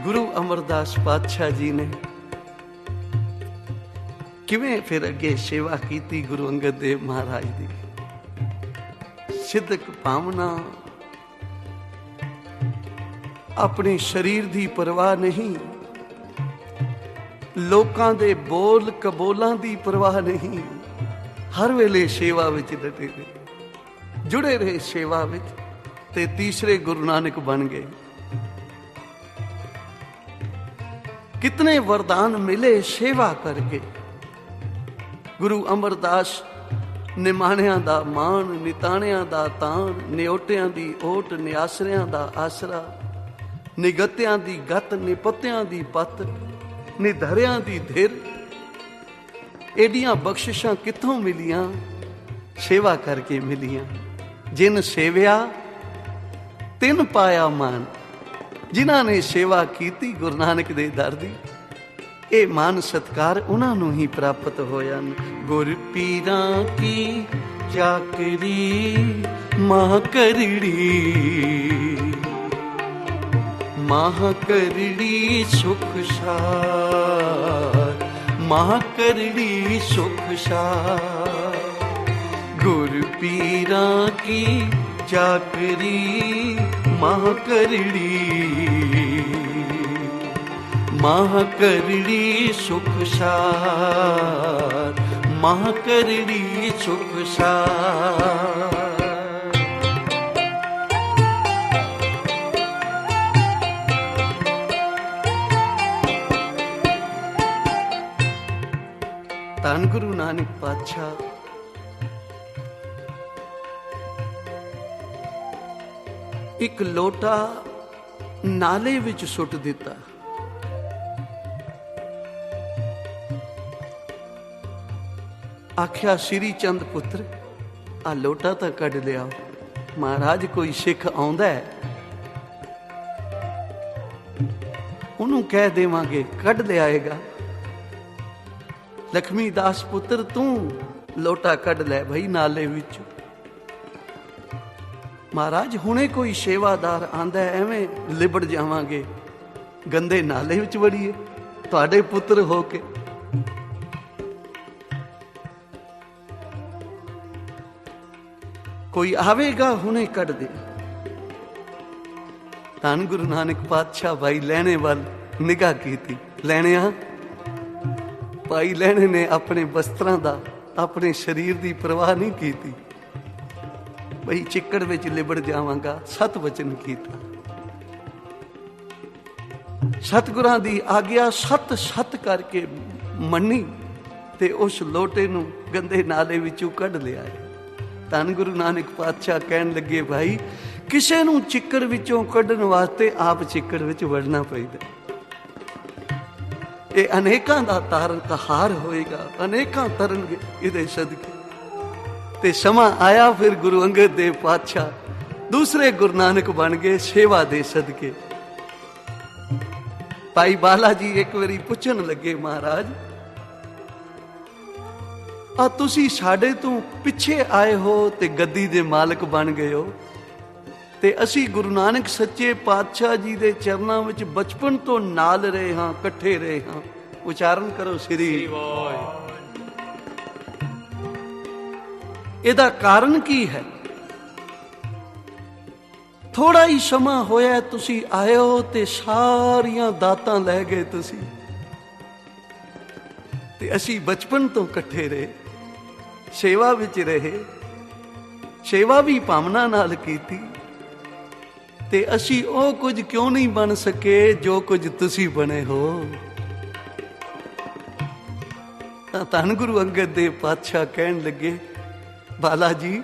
गुरु अमरदास पातशाह जी ने किवें फिर अगे सेवा कीती गुरु अंगद देव महाराज दी। सिद्धक भावना, अपने शरीर की परवाह नहीं, लोकां दे बोल कबोलां दी परवाह नहीं, हर वेले सेवा विच डटे रहे, जुड़े रहे सेवा विच, ते तीसरे गुरु नानक बन गए। कितने वरदान मिले सेवा करके। गुरु अमरदास निमाणियां दा मान, निताणियां दा तान, निओटियां दी ओट, निआसरियां दा आसरा, निगत्यां दी गत, निपत्तियां दी पत, निधरियां दी धिर। एडियां बख्शिशां कित्थों मिलियां? सेवा करके मिलियां। जिन सेविया तिन पाया मान। जिन्हां ने सेवा कीती गुरु नानक दे दर दी, ਇਹ ਮਾਨ ਸਤਕਾਰ ਉਹਨਾਂ ਨੂੰ ਹੀ ਪ੍ਰਾਪਤ ਹੋਇਆ। ਗੁਰ ਪੀਰਾਂ ਕੀ ਚਾਕਰੀ ਮਾਹ ਕਰੜੀ, ਮਾਹ ਕਰੜੀ ਸੁਖ ਸਾਰ, ਮਾਹ ਕਰੜੀ ਸੁਖ ਸਾਰ। ਗੁਰ ਪੀਰਾਂ ਕੀ ਚਾਕਰੀ ਮਾਹ ਕਰੜੀ, ਮਾਹ ਕਰੜੀ ਸੁਖ ਸਾਰ, ਮਾਹ ਕਰੜੀ ਸੁਖ ਸਾਰ। ਧੰਨ ਗੁਰੂ ਨਾਨਕ ਪਾਤਸ਼ਾਹ ਇੱਕ ਲੋਟਾ ਨਾਲੇ ਵਿੱਚ ਸੁੱਟ ਦਿੱਤਾ। ਆਖਿਆ ਸ੍ਰੀ ਚੰਦ ਪੁੱਤਰ, ਆ ਲੋਟਾ ਤਾਂ ਕੱਢ ਲਿਆ। ਮਹਾਰਾਜ ਕੋਈ ਸਿੱਖ ਆਉਂਦਾ ਹੈ ਉਹਨੂੰ ਕਹਿ ਦੇਵਾਂਗੇ ਕੱਢ ਲਿਆਏਗਾ। ਲਖਮੀ ਦਾਸ ਪੁੱਤਰ ਤੂੰ ਲੋਟਾ ਕੱਢ ਲੈ ਭਾਈ ਨਾਲੇ ਵਿੱਚ। ਮਹਾਰਾਜ ਹੁਣੇ ਕੋਈ ਸੇਵਾਦਾਰ ਆਂਦਾ, ਐਵੇਂ ਲਿਬੜ ਜਾਵਾਂਗੇ, ਗੰਦੇ ਨਾਲੇ ਵਿੱਚ ਵੜੀਏ ਤੁਹਾਡੇ ਪੁੱਤਰ ਹੋ ਕੇ। ਕੋਈ ਆਵੇਗਾ ਹੁਣੇ ਕੱਢ ਦੇ। ਧੰਨ ਗੁਰੂ ਨਾਨਕ ਪਾਤਸ਼ਾਹ ਭਾਈ ਲਹਿਣੇ ਵੱਲ ਨਿਗਾਹ ਕੀਤੀ। ਲੈਣਿਆ ਭਾਈ ਲਹਿਣੇ ਨੇ ਆਪਣੇ ਵਸਤਰਾਂ ਦਾ, ਆਪਣੇ ਸਰੀਰ ਦੀ ਪਰਵਾਹ ਨਹੀਂ ਕੀਤੀ। ਬਈ ਚਿੱਕੜ ਵਿੱਚ ਲਿਬੜ ਜਾਵਾਂਗਾ, ਸਤ ਵਚਨ ਕੀਤਾ। ਸਤਿਗੁਰਾਂ ਦੀ ਆਗਿਆ ਸਤ ਸਤ ਕਰਕੇ ਮੰਨੀ ਤੇ ਉਸ ਲੋਟੇ ਨੂੰ ਗੰਦੇ ਨਾਲੇ ਵਿੱਚੋਂ ਕੱਢ ਲਿਆ। ਧੰਨ ਗੁਰੂ ਨਾਨਕ ਪਾਤਸ਼ਾਹ ਕਹਿਣ ਲੱਗੇ, ਭਾਈ ਕਿਸੇ ਨੂੰ ਚਿੱਕੜ ਵਿੱਚੋਂ ਕੱਢਣ ਵਾਸਤੇ ਆਪ ਚਿੱਕੜ ਵਿੱਚ ਵੜਨਾ ਪੈਂਦਾ। ਇਹ ਅਨੇਕਾਂ ਦਾ ਤਾਰਨ ਕਹਾਰ ਹੋਏਗਾ, ਅਨੇਕਾਂ ਤਰਨਗੇ ਇਹਦੇ ਸਦਕੇ। ਤੇ ਸਮਾਂ ਆਇਆ ਫਿਰ ਗੁਰੂ ਅੰਗਦ ਦੇਵ ਪਾਤਸ਼ਾਹ ਦੂਸਰੇ ਗੁਰੂ ਨਾਨਕ ਬਣ ਗਏ ਸੇਵਾ ਦੇ ਸਦਕੇ। ਭਾਈ ਬਾਲਾ ਜੀ ਇੱਕ ਵਾਰੀ ਪੁੱਛਣ ਲੱਗੇ, ਮਹਾਰਾਜ ਆ ਤੁਸੀਂ ਸਾਡੇ ਤੋਂ ਪਿੱਛੇ ਆਏ ਹੋ ਤੇ ਗੱਦੀ ਦੇ ਮਾਲਕ ਬਣ ਗਏ ਹੋ, ਤੇ ਅਸੀਂ ਗੁਰੂ ਨਾਨਕ ਸੱਚੇ ਪਾਤਸ਼ਾਹ ਜੀ ਦੇ ਚਰਨਾਂ ਵਿੱਚ ਬਚਪਨ ਤੋਂ ਨਾਲ ਰਹੇ ਹਾਂ, ਇਕੱਠੇ ਰਹੇ ਹਾਂ। ਉਚਾਰਨ ਕਰੋ ਸ੍ਰੀ ਵਾਹਿਗੁਰੂ। ਇਹਦਾ ਕਾਰਨ ਕੀ ਹੈ? ਥੋੜਾ ਹੀ ਸਮਾਂ ਹੋਇਆ ਤੁਸੀਂ ਆਏ ਹੋ ਤੇ ਸਾਰੀਆਂ ਦਾਤਾਂ ਲੈ ਗਏ ਤੁਸੀਂ, ਤੇ ਅਸੀਂ ਬਚਪਨ ਤੋਂ ਇਕੱਠੇ ਰਹੇ, ਸੇਵਾ ਵਿੱਚ ਰਹੇ, ਸੇਵਾ ਵੀ ਭਾਵਨਾ ਨਾਲ ਕੀਤੀ, ਤੇ ਅਸੀਂ ਉਹ ਕੁਝ ਕਿਉਂ ਨਹੀਂ ਬਣ ਸਕੇ ਜੋ ਕੁਝ ਤੁਸੀਂ ਬਣੇ ਹੋ। ਤਾਂ ਧੰਨ ਗੁਰੂ ਅੰਗਦ ਦੇਵ ਪਾਤਸ਼ਾਹ ਕਹਿਣ ਲੱਗੇ, ਬਾਲਾ ਜੀ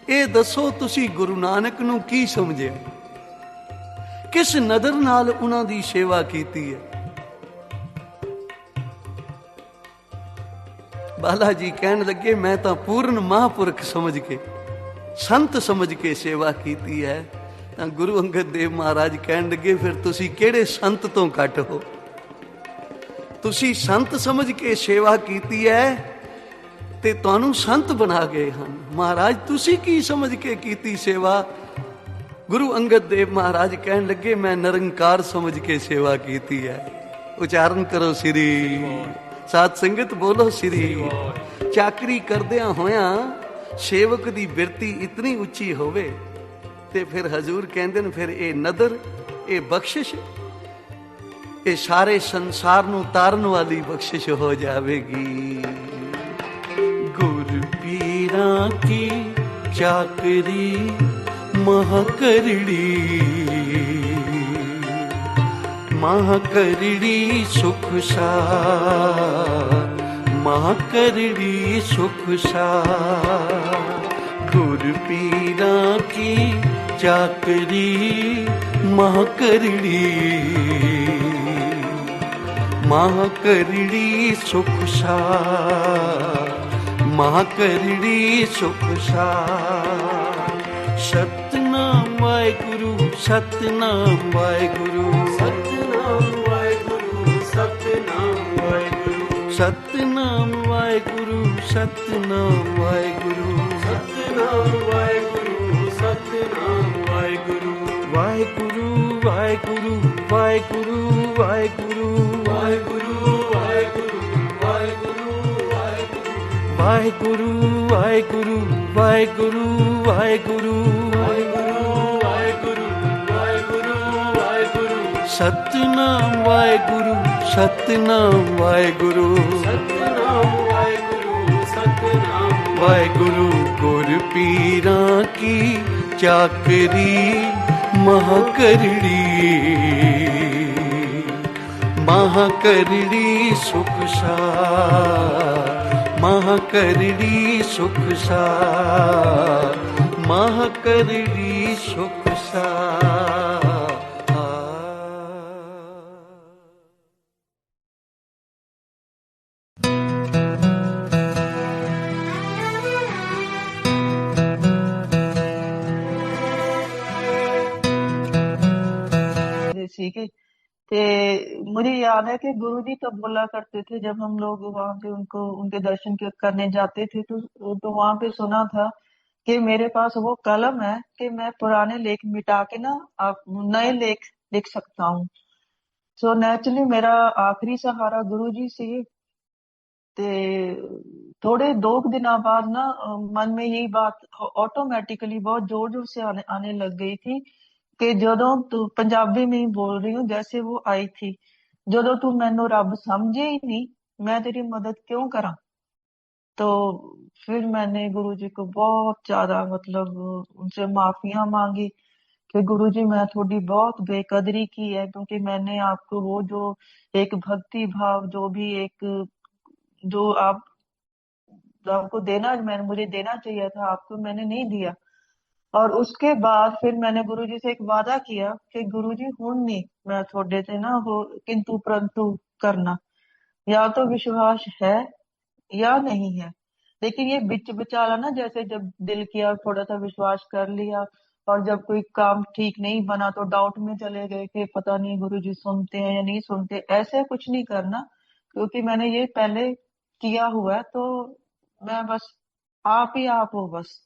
ਇਹ ਦੱਸੋ ਤੁਸੀਂ ਗੁਰੂ ਨਾਨਕ ਨੂੰ ਕੀ ਸਮਝਿਆ, ਕਿਸ ਨਦਰ ਨਾਲ ਉਹਨਾਂ ਦੀ ਸੇਵਾ ਕੀਤੀ ਹੈ? ਬਾਲਾ ਜੀ ਕਹਿਣ ਲੱਗੇ, ਮੈਂ ਤਾਂ ਪੂਰਨ ਮਹਾਂਪੁਰਖ ਸਮਝ ਕੇ, ਸੰਤ ਸਮਝ ਕੇ ਸੇਵਾ ਕੀਤੀ ਹੈ। ਤਾਂ ਗੁਰੂ ਅੰਗਦ ਦੇਵ ਮਹਾਰਾਜ ਕਹਿਣ ਲੱਗੇ, ਫਿਰ ਤੁਸੀਂ ਕਿਹੜੇ ਸੰਤ ਤੋਂ ਘੱਟ ਹੋ? ਤੁਸੀਂ ਸੰਤ ਸਮਝ ਕੇ ਸੇਵਾ ਕੀਤੀ ਹੈ ਤੇ ਤੁਹਾਨੂੰ ਸੰਤ ਬਣਾ ਗਏ ਹਨ। ਮਹਾਰਾਜ ਤੁਸੀਂ ਕੀ ਸਮਝ ਕੇ ਕੀਤੀ ਸੇਵਾ? ਗੁਰੂ ਅੰਗਦ ਦੇਵ ਮਹਾਰਾਜ ਕਹਿਣ ਲੱਗੇ, ਮੈਂ ਨਿਰੰਕਾਰ ਸਮਝ ਕੇ ਸੇਵਾ ਕੀਤੀ ਹੈ। ਉਚਾਰਨ ਕਰੋ ਸ੍ਰੀ। ਸਾਧ ਸੰਗਤ ਬੋਲੋ ਸ੍ਰੀ। ਚਾਕਰੀ ਕਰਦਿਆਂ ਹੋਇਆਂ ਸੇਵਕ ਦੀ ਬਿਰਤੀ ਇਤਨੀ ਉੱਚੀ ਹੋਵੇ ਤੇ ਫਿਰ ਹਜ਼ੂਰ ਕਹਿੰਦੇ ਨੇ, ਫਿਰ ਇਹ ਨਦਰ, ਇਹ ਬਖਸ਼ਿਸ਼, ਇਹ ਸਾਰੇ ਸੰਸਾਰ ਨੂੰ ਤਾਰਨ ਵਾਲੀ ਬਖਸ਼ਿਸ਼ ਹੋ ਜਾਵੇਗੀ। ਗੁਰ ਪੀਰਾਂ ਕੀ ਚਾਕਰੀ ਮਹ ਕਰੜੀ, ਮਹ ਕਰੜੀ ਸੁਖ ਸਾਰ, ਮਹ ਕਰੜੀ ਸੁਖ ਸਾਰ। ਗੁਰ ਪੀਰਾਂ ਕੀ ਚਾਕਰੀ ਮਹ ਕਰੜੀ, ਮਹ ਕਰੜੀ ਸੁਖ ਸਾਰ, ਮਹ ਕਰੜੀ ਸੁਖ ਸਾਰ। ਸਤਨਾਮ ਵਾਹਿਗੁਰੂ, ਸਤਨਾਮ ਵਾਹਿਗੁਰੂ, ਸਤਨਾਮ ਵਾਹਿਗੁਰੂ, ਸਤਨਾਮ ਸਤਨਾਮ ਵਾਹਿਗੁਰੂ ਸਤਨਾਮ ਵਾਹਿਗੁਰੂ ਸਤਿਨਾਮ ਵਾਹਿਗੁਰੂ ਸਤਿਨਾਮ ਵਾਹਿਗੁਰੂ ਵਾਹਿਗੁਰੂ ਵਾਹਿਗੁਰੂ ਵਾਹਿਗੁਰੂ ਵਾਹਿਗੁਰੂ ਵਾਹਿਗੁਰੂ ਵਾਹਿਗੁਰੂ ਵਾਹਿਗੁਰੂ ਵਾਹਿਗੁਰੂ ਵਾਹਿਗੁਰੂ ਵਾਹਿਗੁਰੂ ਵਾਹਿਗੁਰੂ ਵਾਹਿਗੁਰੂ ਵਾਹਿਗੁਰੂ ਵਾਹਿਗੁਰੂ ਵਾਹਿਗੁਰੂ ਸਤਨਾਮ ਵਾਹਿਗੁਰੂ ਸਤਨਾਮ ਵਾਹਿਗੁਰੂ ਸਤਿਨਾਮ ਵਾਹਿਗੁਰੂ ਸਤਿਨਾਮ ਵਾਹਿਗੁਰੂ ਗੁਰ ਪੀਰਾਂ ਕੀ ਚਾਕਰੀ ਮਹਾ ਕਰੜੀ ਮਹਾ ਕਰੜੀ ਸੁਖ ਸਾਰ ਮਹਾ ਕਰੜੀ ਸੁਖ ਸਾਰ ਮਹਾ ਕਰੜੀ ਸੁਖ ਸਾਰ सीखे थे। मुझे याद है कि गुरुजी तब बोला करते थे जब हम लोग वहां पे उनके दर्शन करने जाते थे तो वहां पे सुना था कि मेरे पास वो कलम है कि मैं पुराने लेख मिटा के ना आप नए लेख लिख सकता हूँ। सो नेचुरली मेरा आखिरी सहारा गुरुजी ਸੀ ਤੇ थोड़े 2 दिनों बाद ना मन में यही बात ऑटोमेटिकली बहुत जोर जोर से आने लग गई थी कि ਜਦੋਂ तू पंजाबी में ही बोल रही हूँ जैसे वो आई थी, ਜਦੋਂ तू मैनू रब समझे ही नहीं मैं तेरी मदद क्यों करा। तो फिर मैंने गुरुजी को बहुत ज्यादा मतलब उनसे माफियां मांगी कि गुरुजी मैं थोड़ी बहुत बेकदरी की है, क्योंकि मैंने आपको वो जो एक भक्ति भाव जो भी एक जो आपको देना मुझे देना चाहिए था आपको मैंने नहीं दिया। और उसके बाद फिर मैंने गुरुजी से एक वादा किया कि गुरुजी हुण नहीं मैं थोड़े ते ना हो किंतु परंतु करना, या तो विश्वास है या नहीं है। लेकिन ये बिच बिचाला ना जैसे जब दिल किया थोड़ा सा विश्वास कर लिया और जब कोई काम ठीक नहीं बना तो डाउट में चले गए कि पता नहीं गुरुजी सुनते हैं या नहीं सुनते, ऐसे कुछ नहीं करना क्योंकि मैंने ये पहले किया हुआ है। तो मैं बस आप ही आप हो, बस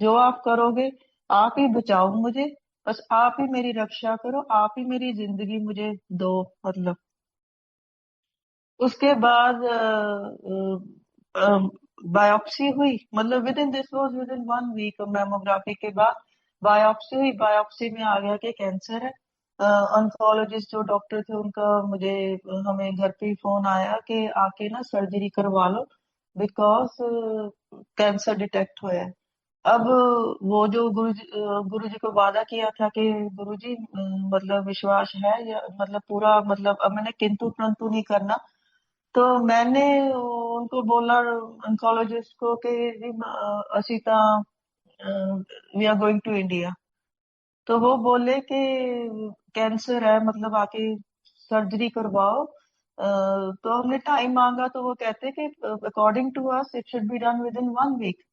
जो आप करोगे आप ही बचाओ मुझे, बस आप ही मेरी रक्षा करो, आप ही मेरी जिंदगी मुझे दो मतलब। उसके बाद बायोप्सी हुई, मतलब within this was within 1 week mammography के बाद बायोप्सी हुई। बायोप्सी में आ गया कि कैंसर है। ऑन्कोलॉजिस्ट जो डॉक्टर थे उनका हमें घर पे ही फोन आया कि आके ना सर्जरी करवा लो बिकॉज कैंसर डिटेक्ट हुआ है। अब वो जो गुरुजी को वादा किया था कि गुरुजी मतलब विश्वास है या मतलब पूरा मतलब अब मैंने किंतु परंतु नहीं करना। तो मैंने उनको बोला ऑन्कोलॉजिस्ट को कि जी ਅਸੀਂ ਤਾਂ we are going to India. तो वो बोले कि कैंसर है मतलब आके सर्जरी करवाओ। तो हमने टाइम मांगा तो वो कहते कि according to us it should be done within 1 week.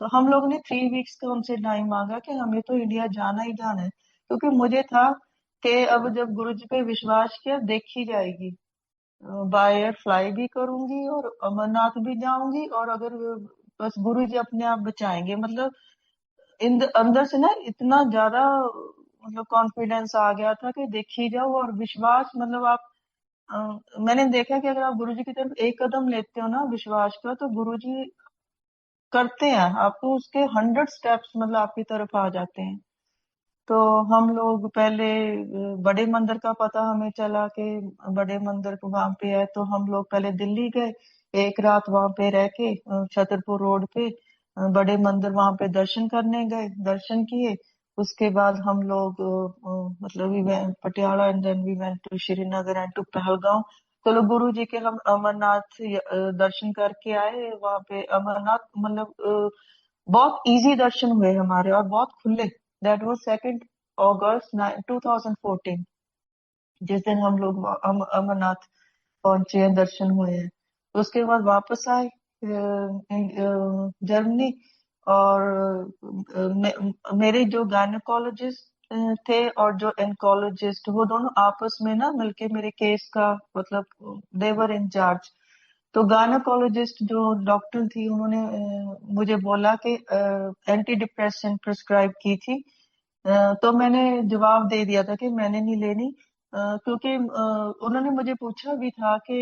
तो हम लोगों ने 3 वीक्स का उनसे टाइम मांगा कि हमें तो इंडिया जाना ही जाना है, क्योंकि मुझे था कि अब जब गुरुजी पे विश्वास किया देखी जाएगी, बाय एयर फ्लाई भी करूंगी और अमरनाथ भी जाऊंगी और अगर बस गुरुजी अपने आप बचाएंगे मतलब अंदर से ना इतना ज्यादा मतलब कॉन्फिडेंस आ गया था कि देखी जाओ और विश्वास मतलब आप मैंने देखा कि अगर आप गुरुजी की तरफ एक कदम लेते हो ना विश्वास का तो गुरुजी करते हैं आपको उसके 100 स्टेप्स मतलब आपकी तरफ आ जाते हैं। तो हम लोग पहले बड़े मंदिर का पता हमें चला कि बड़े मंदिर वहां पे है, तो हम लोग पहले दिल्ली गए, एक रात वहां पे रह के छतरपुर रोड पे बड़े मंदिर वहां पे दर्शन करने गए, दर्शन किए। उसके बाद हम लोग मतलब we went Patiala and then we went to Srinagar and to Pahalgam. चलो गुरु जी के हम अमरनाथ दर्शन करके आए वहां पे अमरनाथ मतलब बहुत इजी दर्शन हुए हमारे और बहुत खुले। दैट वाज 2 अगस्त 2014 जिस दिन हम लोग अमरनाथ पहुंचे हैं, दर्शन हुए हैं। तो उसके बाद वापस आए जर्मनी और मेरे जो गायनेकोलॉजिस्ट थे और जो एनकोलॉजिस्ट वो दोनों आपस में ना मिलके मेरे केस का मतलब देवर इंचार्ज। तो गायनोकोलॉजिस्ट जो डॉक्टर थी उन्होंने मुझे बोला कि एंटी डिप्रेसेंट प्रिस्क्राइब की थी। तो मैंने जवाब दे दिया था कि मैंने नहीं लेनी, क्योंकि उन्होंने मुझे पूछा भी था कि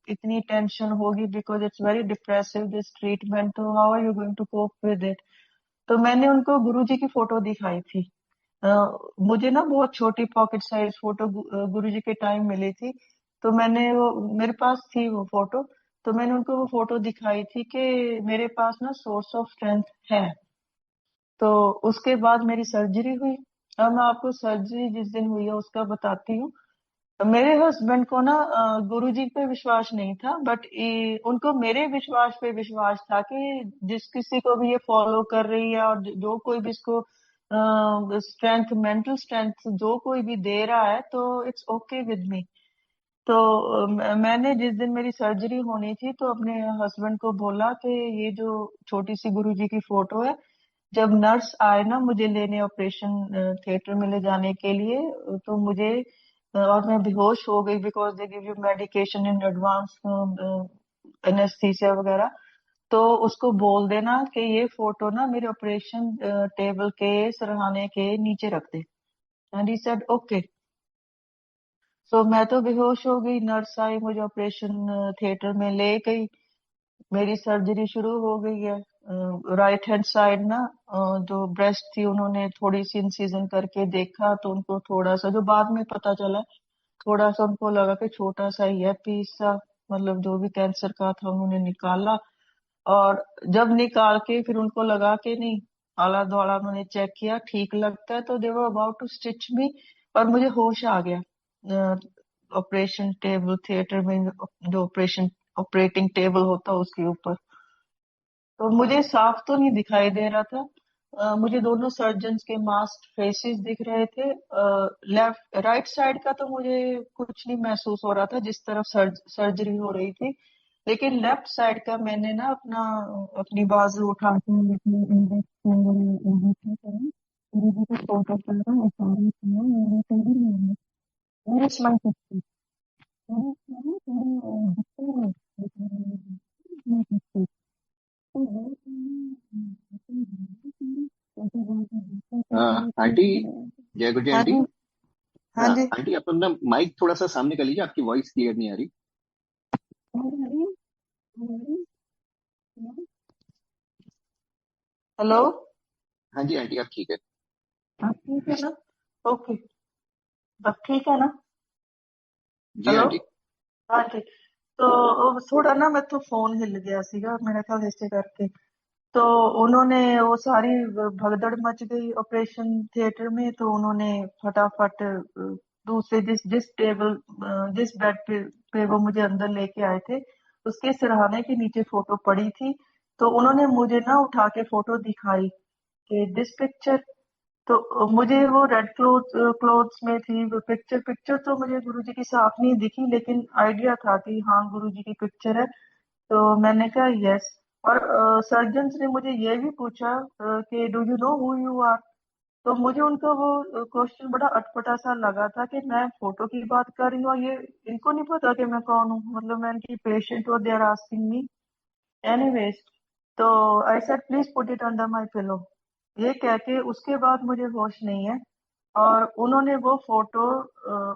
इतनी टेंशन होगी because it's very depressive this treatment, तो how are you going to cope with it. तो मैंने उनको गुरुजी की फोटो दिखाई थी। मुझे ना बहुत छोटी पॉकेट साइज फोटो गुरुजी के टाइम मिली थी, तो मैंने वो, मेरे पास थी वो फोटो, तो मैंने उनको वो फोटो दिखाई थी कि मेरे पास ना सोर्स ऑफ स्ट्रेंथ है। तो उसके बाद मेरी सर्जरी हुई। अब मैं आपको सर्जरी जिस दिन हुई है उसका बताती हूँ। मेरे हस्बैंड को ना गुरुजी पे विश्वास नहीं था, बट उनको मेरे विश्वास पे विश्वास था कि जिस किसी को भी ये फॉलो कर रही है और जो कोई भी इसको स्ट्रेंथ, मेंटल स्ट्रेंथ जो कोई भी दे रहा है, तो इट्स ओके विद मी। तो मैंने जिस दिन मेरी सर्जरी होनी थी तो अपने हस्बैंड को बोला कि ये जो छोटी सी गुरुजी की फोटो है, जब नर्स आए ना मुझे लेने ऑपरेशन थिएटर में ले जाने के लिए, तो मुझे और मैं बेहोश हो गई because they give you medication in advance, anaesthesia वगैरह। तो उसको बोल देना कि ये फोटो ना मेरे ऑपरेशन टेबल के सरहाने के नीचे रख दे। And he said okay. So मैं तो बेहोश हो गई, नर्स आई मुझे ऑपरेशन थिएटर में ले गई, मेरी सर्जरी शुरू हो गई है। राइट हैंड साइड ना जो ब्रेस्ट थी उन्होंने थोड़ी सी इंसिजन करके देखा, तो उनको थोड़ा सा, जो बाद में पता चला, थोड़ा सा उनको लगा कि छोटा सा ही है पीस सा, मतलब जो भी कैंसर का था उन्होंने निकाला। और जब निकाल के फिर उनको लगा कि नहीं, आला दौला उन्होंने चेक किया, ठीक लगता है, तो दे वर अबाउट टू स्टिच मी, और मुझे होश आ गया ऑपरेशन टेबल थिएटर में, जो ऑपरेटिंग टेबल होता है उसके ऊपर। तो मुझे साफ तो नहीं दिखाई दे रहा था, मुझे दोनों सर्जन्स के मास्क फेसेस दिख रहे थे। लेफ्ट राइट साइड का तो मुझे कुछ नहीं महसूस हो रहा था जिस तरफ सर्जरी हो रही थी, लेकिन लेफ्ट साइड का मैंने ना अपनी बाजू उठा के अपने इंडेक्स फिंगर को फोकस कर रहा है, इशारे किया, मेरे टेबल में मेरे स्माइल करती मेरे स्माइल थोड़ी दिखते हैं, लेकिन आंटी, जय गुरु जी हाँ आंटी। जी। हाँ जी। आंटी आप अपना माइक थोड़ा सा सामने कर लीजिए, आपकी वॉइस क्लियर नहीं आ रही। हेलो। हाँ जी आंटी, आप ठीक है। अब ठीक है ना? ओके। अब ठीक है ना? जी हेलो। आंटी। हाँ ठीक। तो थोड़ा ना मैं तो फोन हिल गया सीगा मेरा ख्याल ऐसे करके। तो उन्होंने वो सारी भगदड़ मच गई ऑपरेशन थिएटर में, तो उन्होंने फटाफट दूसरे जिस टेबल जिस बेड पे वो मुझे अंदर लेके आए थे उसके सिरहाने के नीचे फोटो पड़ी थी। तो उन्होंने मुझे ना उठा के फोटो दिखाई कि दिस पिक्चर। तो मुझे वो रेड क्लोथ्स में थी वो पिक्चर। पिक्चर तो मुझे गुरुजी की साफ नहीं दिखी, लेकिन आइडिया था कि हाँ गुरुजी की पिक्चर है। तो मैंने कहा यस। और सर्जन्स ने मुझे ये भी पूछा कि do you know who you are. तो मुझे उनका वो क्वेश्चन बड़ा अटपटा सा लगा था कि मैं फोटो की बात कर रही हूँ और ये इनको नहीं पता कि मैं कौन हूँ, मतलब मैं इनकी पेशेंट और they are asking me. Anyways, तो I said please put it under my pillow. ये कह के उसके बाद मुझे होश नहीं है, और उन्होंने वो फोटो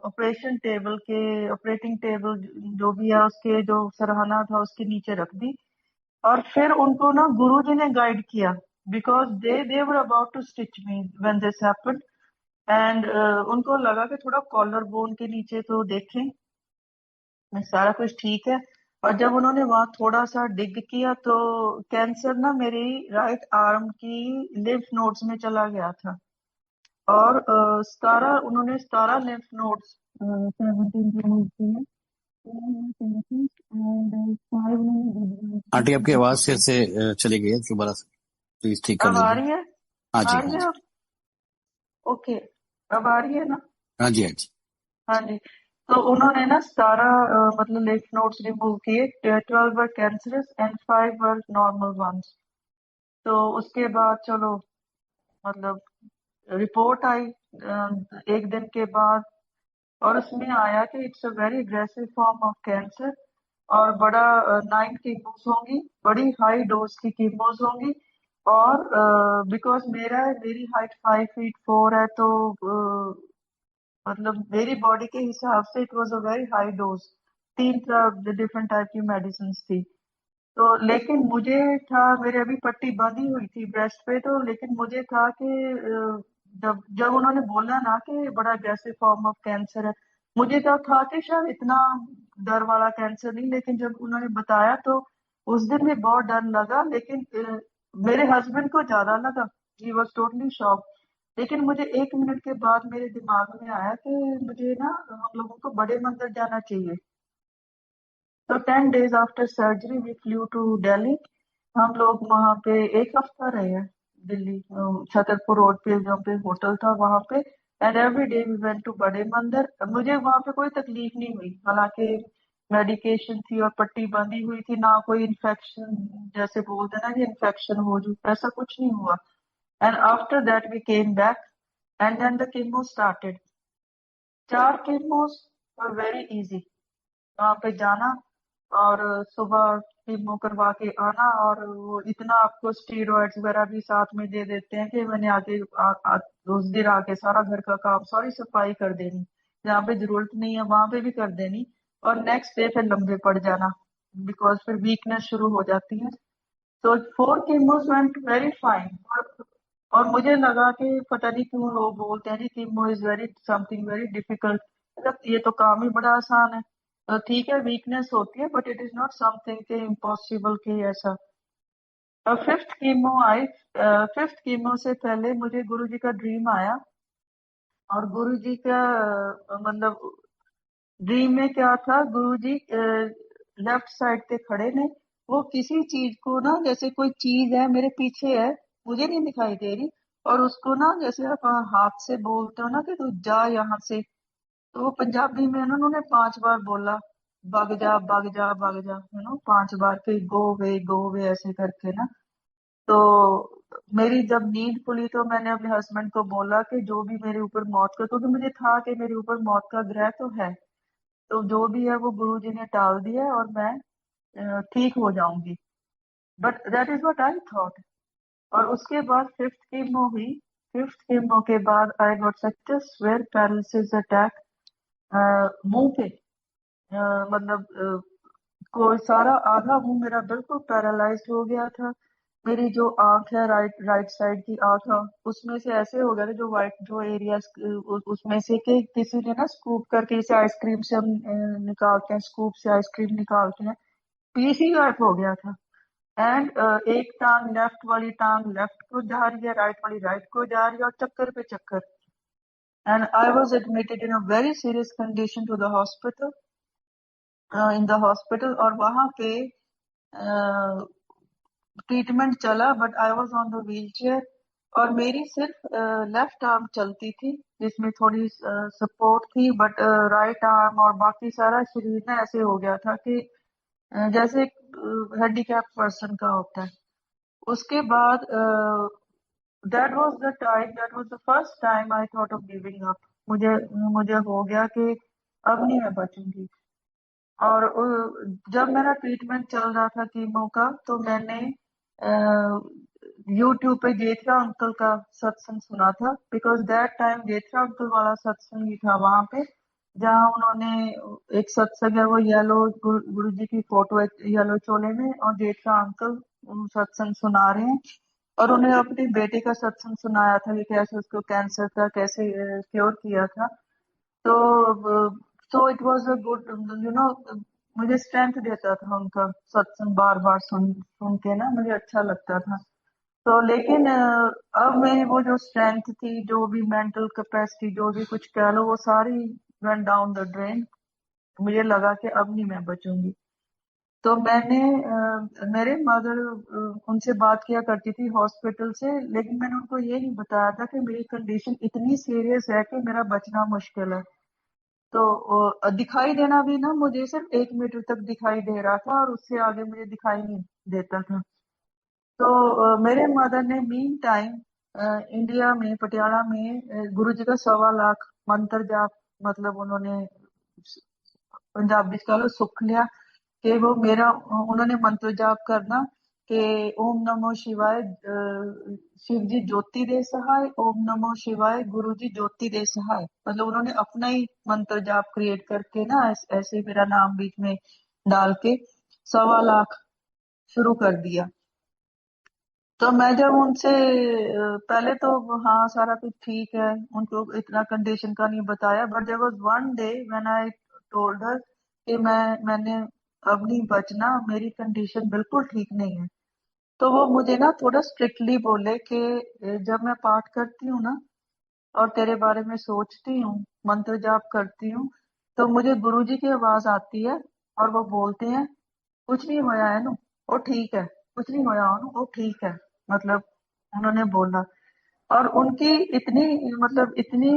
ऑपरेशन टेबल के, ऑपरेटिंग टेबल जो भी है उसके जो सरहाना था उसके नीचे रख दी। और फिर उनको ना गुरुजी ने गाइड किया, because they were about to stitch me when this happened. And उनको लगा कि थोड़ा कॉलर बोन के नीचे तो देखें सारा कुछ ठीक है। और जब उन्होंने वहां थोड़ा सा डिग किया तो कैंसर ना मेरी राइट आर्म की लिम्फ नोड्स में चला गया था। और 17 उन्होंने 17 लिम्फ नोड्स 17 रिमूव किए। And 5 उन्होंने आंटी आपकी आवाज फिर से चली गई है, दोबारा से प्लीज ठीक कर अब आ लीजिए। रही है? हाँ आ जी, रही हाँ है जी, अब? ओके। अब आ रही है ना? हाँ जी, हाँ जी। हाँ जी। तो उन्होंने ना 17 मतलब लिम्फ नोड्स रिमूव किए, 12 were cancerous and 5 were normal ones. तो उसके बाद चलो, मतलब रिपोर्ट आई एक दिन के बाद, और उसमें आया कि it's a very aggressive form of cancer. और बड़ा 9 कीमोस होंगी, बड़ी हाई डोज की कीमोस होंगी। और बिकॉज मेरी हाइट 5 फीट 4 है, तो मतलब मेरी बॉडी के हिसाब से it was a very high dose. 3 different type की मेडिसिन थी। तो लेकिन मुझे था, मेरे अभी पट्टी बंधी हुई थी ब्रेस्ट पे, तो लेकिन मुझे था कि जब जब उन्होंने बोला ना कि बड़ा अग्रेसिव फॉर्म ऑफ कैंसर है, मुझे तो था कि शायद इतना डर वाला कैंसर नहीं, लेकिन जब उन्होंने बताया तो उस दिन भी बहुत डर लगा। लेकिन मेरे हस्बैंड को ज्यादा लगा, ही वॉज टोटली शॉक। लेकिन मुझे 1 मिनट के बाद मेरे दिमाग में आया कि मुझे ना हम लोगों को बड़े मंदिर जाना चाहिए। तो 10 days after surgery we flew to Delhi. हम लोग वहां पे 1 हफ्ता रहे हैं दिल्ली, छतरपुर रोड पे जहाँ पे होटल था वहां पे। And every day we went to बड़े मंदिर। मुझे वहां पे कोई तकलीफ नहीं हुई, हालांकि मेडिकेशन थी और पट्टी बंधी हुई थी, ना कोई इन्फेक्शन, जैसे बोलते हैं ना कि इन्फेक्शन हो जो, ऐसा कुछ नहीं हुआ। And after that we came back and then the chemo started. 4 chemos were very easy. वहां पे जाना और सुबह कीमो करवा के आना, और वो इतना आपको स्टीरॉइड्स वगैरह भी साथ में दे देते हैं कि मैंने आगे उस दिन आके सारा घर का काम, सारी सफाई कर देनी, जहाँ पे जरूरत नहीं है वहां पे भी कर देनी। और नेक्स्ट डे फिर लंबे पड़ जाना, बिकॉज फिर वीकनेस शुरू हो जाती है। तो 4 कीमोस वेंट वेरी फाइन। और मुझे लगा कि पता नहीं क्यों लोग बोलते हैं कि chemo is very something very difficult, मतलब ये तो काम ही बड़ा आसान है। तो ठीक है, वीकनेस होती है, but it is not something के इम्पॉसिबल की ऐसा। अब फिफ्थ कीमो आई। फिफ्थ कीमो से पहले मुझे गुरु जी का ड्रीम आया। और गुरु जी का मतलब ड्रीम में क्या था, गुरु जी लेफ्ट साइड पे खड़े ने। वो किसी चीज को ना, जैसे कोई चीज है मेरे पीछे है, मुझे नहीं दिखाई दे रही, और उसको ना जैसे आप हाथ से बोलते हो ना कि तू जा यहाँ से, तो वो पंजाबी में ना उन्होंने 5 बार बोला, भाग जा भाग जा भाग जा, 5 बार, फिर गो वे ऐसे करके ना। तो मेरी जब नींद खुली तो मैंने अपने हस्बैंड को बोला कि जो भी मेरे ऊपर मौत का, क्योंकि मुझे था कि मेरे ऊपर मौत का ग्रह तो है, तो जो भी है वो गुरु जी ने टाल दिया है और मैं ठीक हो जाऊंगी। But that is what I thought. और उसके बाद फिफ्थ कीमो हुई। फिफ्थ कीमो के बाद I got such a swear paralysis attack मुंह पे। मतलब कोई सारा आधा मुंह मेरा बिल्कुल पैरालाइज्ड हो गया था। मेरी जो आंख है, राइट राइट साइड की आंख है, उसमें से ऐसे हो गया था, जो वाइट जो एरिया उसमें से कि किसी ने ना स्कूप करके, जैसे आइसक्रीम से हम निकालते हैं, स्कूप से आइसक्रीम निकालते हैं, पीस ही गायब हो गया था। एंड एक टांग, लेफ्ट वाली टांग लेफ्ट को जा रही है, राइट वाली राइट को जा रही है, और चक्कर पे चक्कर। And I was admitted in a very serious condition to the hospital, in the hospital. और वहां पे ट्रीटमेंट चला, but I was on the wheelchair. और मेरी सिर्फ लेफ्ट आर्म चलती थी, जिसमें थोड़ी सपोर्ट थी, बट राइट आर्म और बाकी सारा शरीर ना ऐसे हो गया था कि जैसे हैंडीकैप पर्सन का होता है। उसके बाद that was the first time I thought of giving up. मुझे मुझे हो गया कि अब नहीं मैं बचूंगी। और जब मेरा ट्रीटमेंट चल रहा था कीमो का, तो मैंने यूट्यूब पे जेठरा अंकल का सत्संग सुना था, बिकॉज दैट टाइम जेठरा अंकल वाला सत्संग ही था वहां पे, जहाँ उन्होंने एक सत्संग है, वो येलो गुरु जी की फोटो है येलो चोले में, और जेठरा अंकल सत्संग सुना रहे हैं। और उन्हें अपने बेटे का सत्संग सुनाया था कि कैसे उसको कैंसर था, कैसे क्योर किया था। तो so it was a good, you know मुझे स्ट्रेंथ देता था उनका सत्संग, बार बार सुन सुन के ना मुझे अच्छा लगता था। तो लेकिन अब मेरी वो जो स्ट्रेंथ थी, जो भी मेंटल कैपेसिटी, जो भी कुछ कह लो, वो सारी वेंट डाउन द ड्रेन। मुझे लगा कि अब नहीं मैं बचूंगी। तो मैंने मेरे मदर उनसे बात किया करती थी हॉस्पिटल से, लेकिन मैंने उनको ये नहीं बताया था कि मेरी कंडीशन इतनी सीरियस है कि मेरा बचना मुश्किल है। तो दिखाई देना भी ना मुझे सिर्फ 1 मीटर तक दिखाई दे रहा था, और उससे आगे मुझे दिखाई नहीं देता था। तो मेरे मदर ने मीन टाइम इंडिया में, पटियाला में गुरु जी का 1.25 लाख मंत्र जाप, मतलब उन्होंने पंजाबी का लो सुख लिया। कि वो मेरा उन्होंने मंत्र जाप करना कि ओम नमो शिवाय, शिव जी ज्योति दे सहाय, ओम नमो शिवाय गुरु जी ज्योति दे सहाय। मतलब उन्होंने अपना ही मंत्र जाप क्रिएट करके ना ऐसे मेरा नाम बीच में डाल के 1.25 लाख शुरू कर दिया। तो मैं जब उनसे पहले तो हाँ सारा कुछ ठीक है, उनको इतना कंडीशन का नहीं बताया, but there was one day when I told her कि मैंने अब नहीं बचना, मेरी कंडीशन बिल्कुल ठीक नहीं है। तो वो मुझे ना थोड़ा स्ट्रिक्टली बोले कि जब मैं पाठ करती हूँ ना और तेरे बारे में सोचती हूँ, मंत्र जाप करती हूँ, तो मुझे गुरुजी की आवाज आती है और वो बोलते हैं कुछ नहीं होया है नु, वो ठीक है, कुछ नहीं होया नु, वो ठीक है। मतलब उन्होंने बोला, और उनकी इतनी मतलब इतनी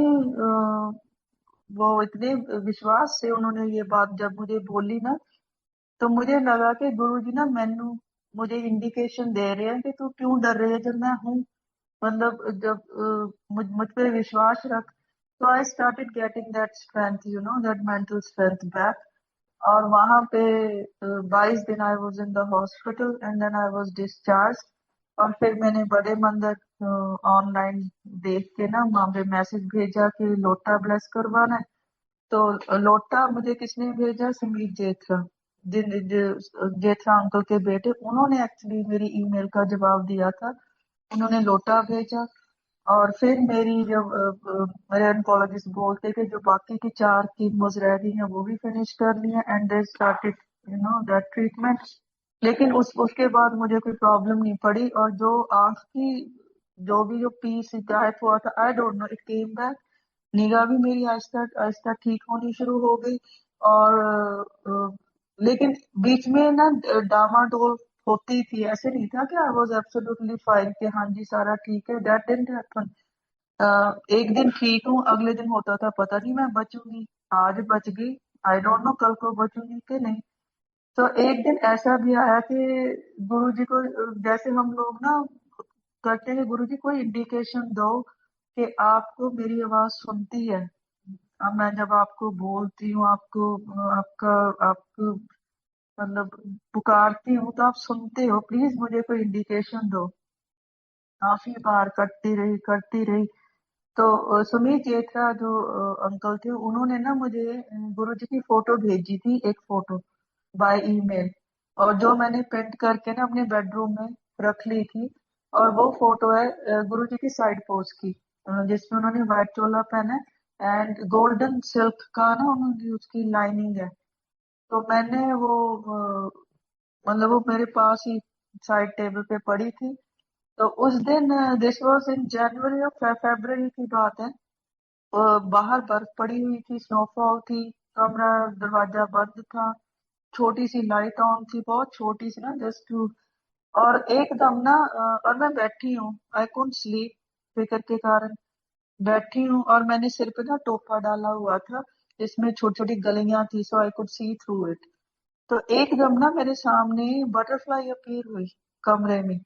वो इतने विश्वास से उन्होंने ये बात जब मुझे बोली ना, तो मुझे लगा कि गुरुजी ना मैनू मुझे इंडिकेशन दे रहे हैं कि तू क्यों डर रही है जब मैं हूँ। मतलब जब मुझ पे विश्वास रख। तो I started getting that strength, you know, that mental strength back. और वहां पे 22 दिन I was in the hospital and then I was discharge. और फिर मैंने बड़े मंदिर ऑनलाइन देख के ना वहां पे मैसेज भेजा कि लोटा ब्लेस करवाना है। तो लोटा मुझे किसने भेजा? सुमीत जेठरा, जेठरा अंकल के बेटे, उन्होंने एक्चुअली मेरी ईमेल का जवाब दिया था। उन्होंने लोटा भेजा। और फिर मेरी जब मेरे ऑन्कोलॉजिस्ट बोलते कि जो बाकी की 4 कीमोज रह गई हैं वो भी फिनिश कर ली हैं and they started you know that treatment. लेकिन उसके बाद मुझे कोई प्रॉब्लम नहीं पड़ी। और जो आंख की जो पीस गायब हुआ था, I don't know, it came back. निगाह भी मेरी आहिस्ता आहिस्ता ठीक होनी शुरू हो गई। और लेकिन बीच में ना डामाडोल होती थी, ऐसे नहीं था कि आई वॉज एब्सोल्युटली फाइन कि हाँ जी सारा ठीक है, दैट डिडंट हैपन। एक दिन ठीक हूँ, अगले दिन होता था पता नहीं मैं बचूंगी, आज बच गई, आई डोंट नो कल को बचूंगी कि नहीं। तो एक दिन ऐसा भी आया कि गुरुजी को जैसे हम लोग ना करते हैं, गुरुजी कोई इंडिकेशन दो कि आपको मेरी आवाज सुनती है। अब मैं जब आपको बोलती हूँ, आपको आपका आपको मतलब पुकारती हूँ तो आप सुनते हो, प्लीज मुझे कोई इंडिकेशन दो। काफी बार करती रही। तो सुमीत जेठरा जो अंकल थे, उन्होंने ना मुझे गुरुजी की फोटो भेजी थी, एक फोटो बाय ईमेल। और जो मैंने प्रिंट करके ना अपने बेडरूम में रख ली थी। और वो फोटो है गुरुजी की साइड पोज की, जिसमें उन्होंने व्हाइट चोला पहना है एंड गोल्डन सिल्क का ना उन्होंने उसकी लाइनिंग है। तो मैंने वो मतलब वो मेरे पास ही साइड टेबल पे पड़ी थी। तो उस दिन दिस वाज इन जनवरी और फरवरी की बात है। बाहर बर्फ पड़ी हुई थी, स्नोफॉल थी, कमरा दरवाजा बंद था, छोटी सी लाइट ऑन थी, बहुत छोटी सी ना, जस्ट टू। और एकदम ना और मैं बैठी हूँ, आई कुडंट स्लीप, फिक्र के कारण बैठी हूँ। और मैंने सिर पे ना टोपा डाला हुआ था जिसमें छोटी छोटी गलियां थी, so I could see through it. तो एकदम ना मेरे सामने बटरफ्लाई अपीयर हुई कमरे में।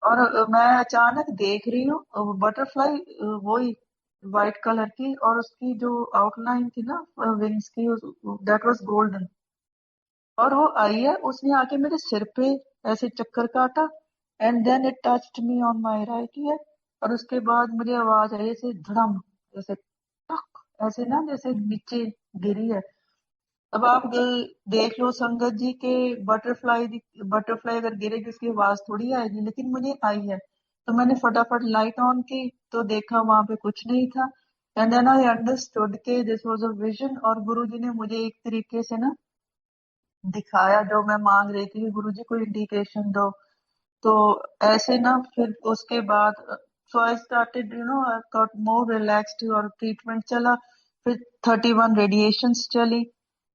और मैं अचानक देख रही हूँ बटरफ्लाई, वही वाइट कलर की, और उसकी जो आउटलाइन थी ना विंग्स की, दैट वाज गोल्डन। और वो आई है, उसने आके मेरे सिर पे ऐसे चक्कर काटा and then it touched me on my right ear. और उसके बाद मुझे आवाज आई ऐसे धड़म, जैसे टक, ऐसे ना जैसे नीचे गिरी है। अब आप देख लो संगत जी के बटरफ्लाई बटरफ्लाई अगर गिरेगी उसकी आवाज थोड़ी आएगी, लेकिन मुझे आई है। तो मैंने फटाफट लाइट ऑन की तो देखा वहां पे कुछ नहीं था। एंड देन आई अंडरस्टूड के दिस वाज अ विजन, और गुरुजी ने मुझे एक तरीके से ना दिखाया जो मैं मांग रही थी कि गुरुजी कोई इंडिकेशन दो। तो ऐसे ना फिर उसके बाद so I started you know I got more relaxed और ट्रीटमेंट चला। फिर 31 रेडिएशंस चली।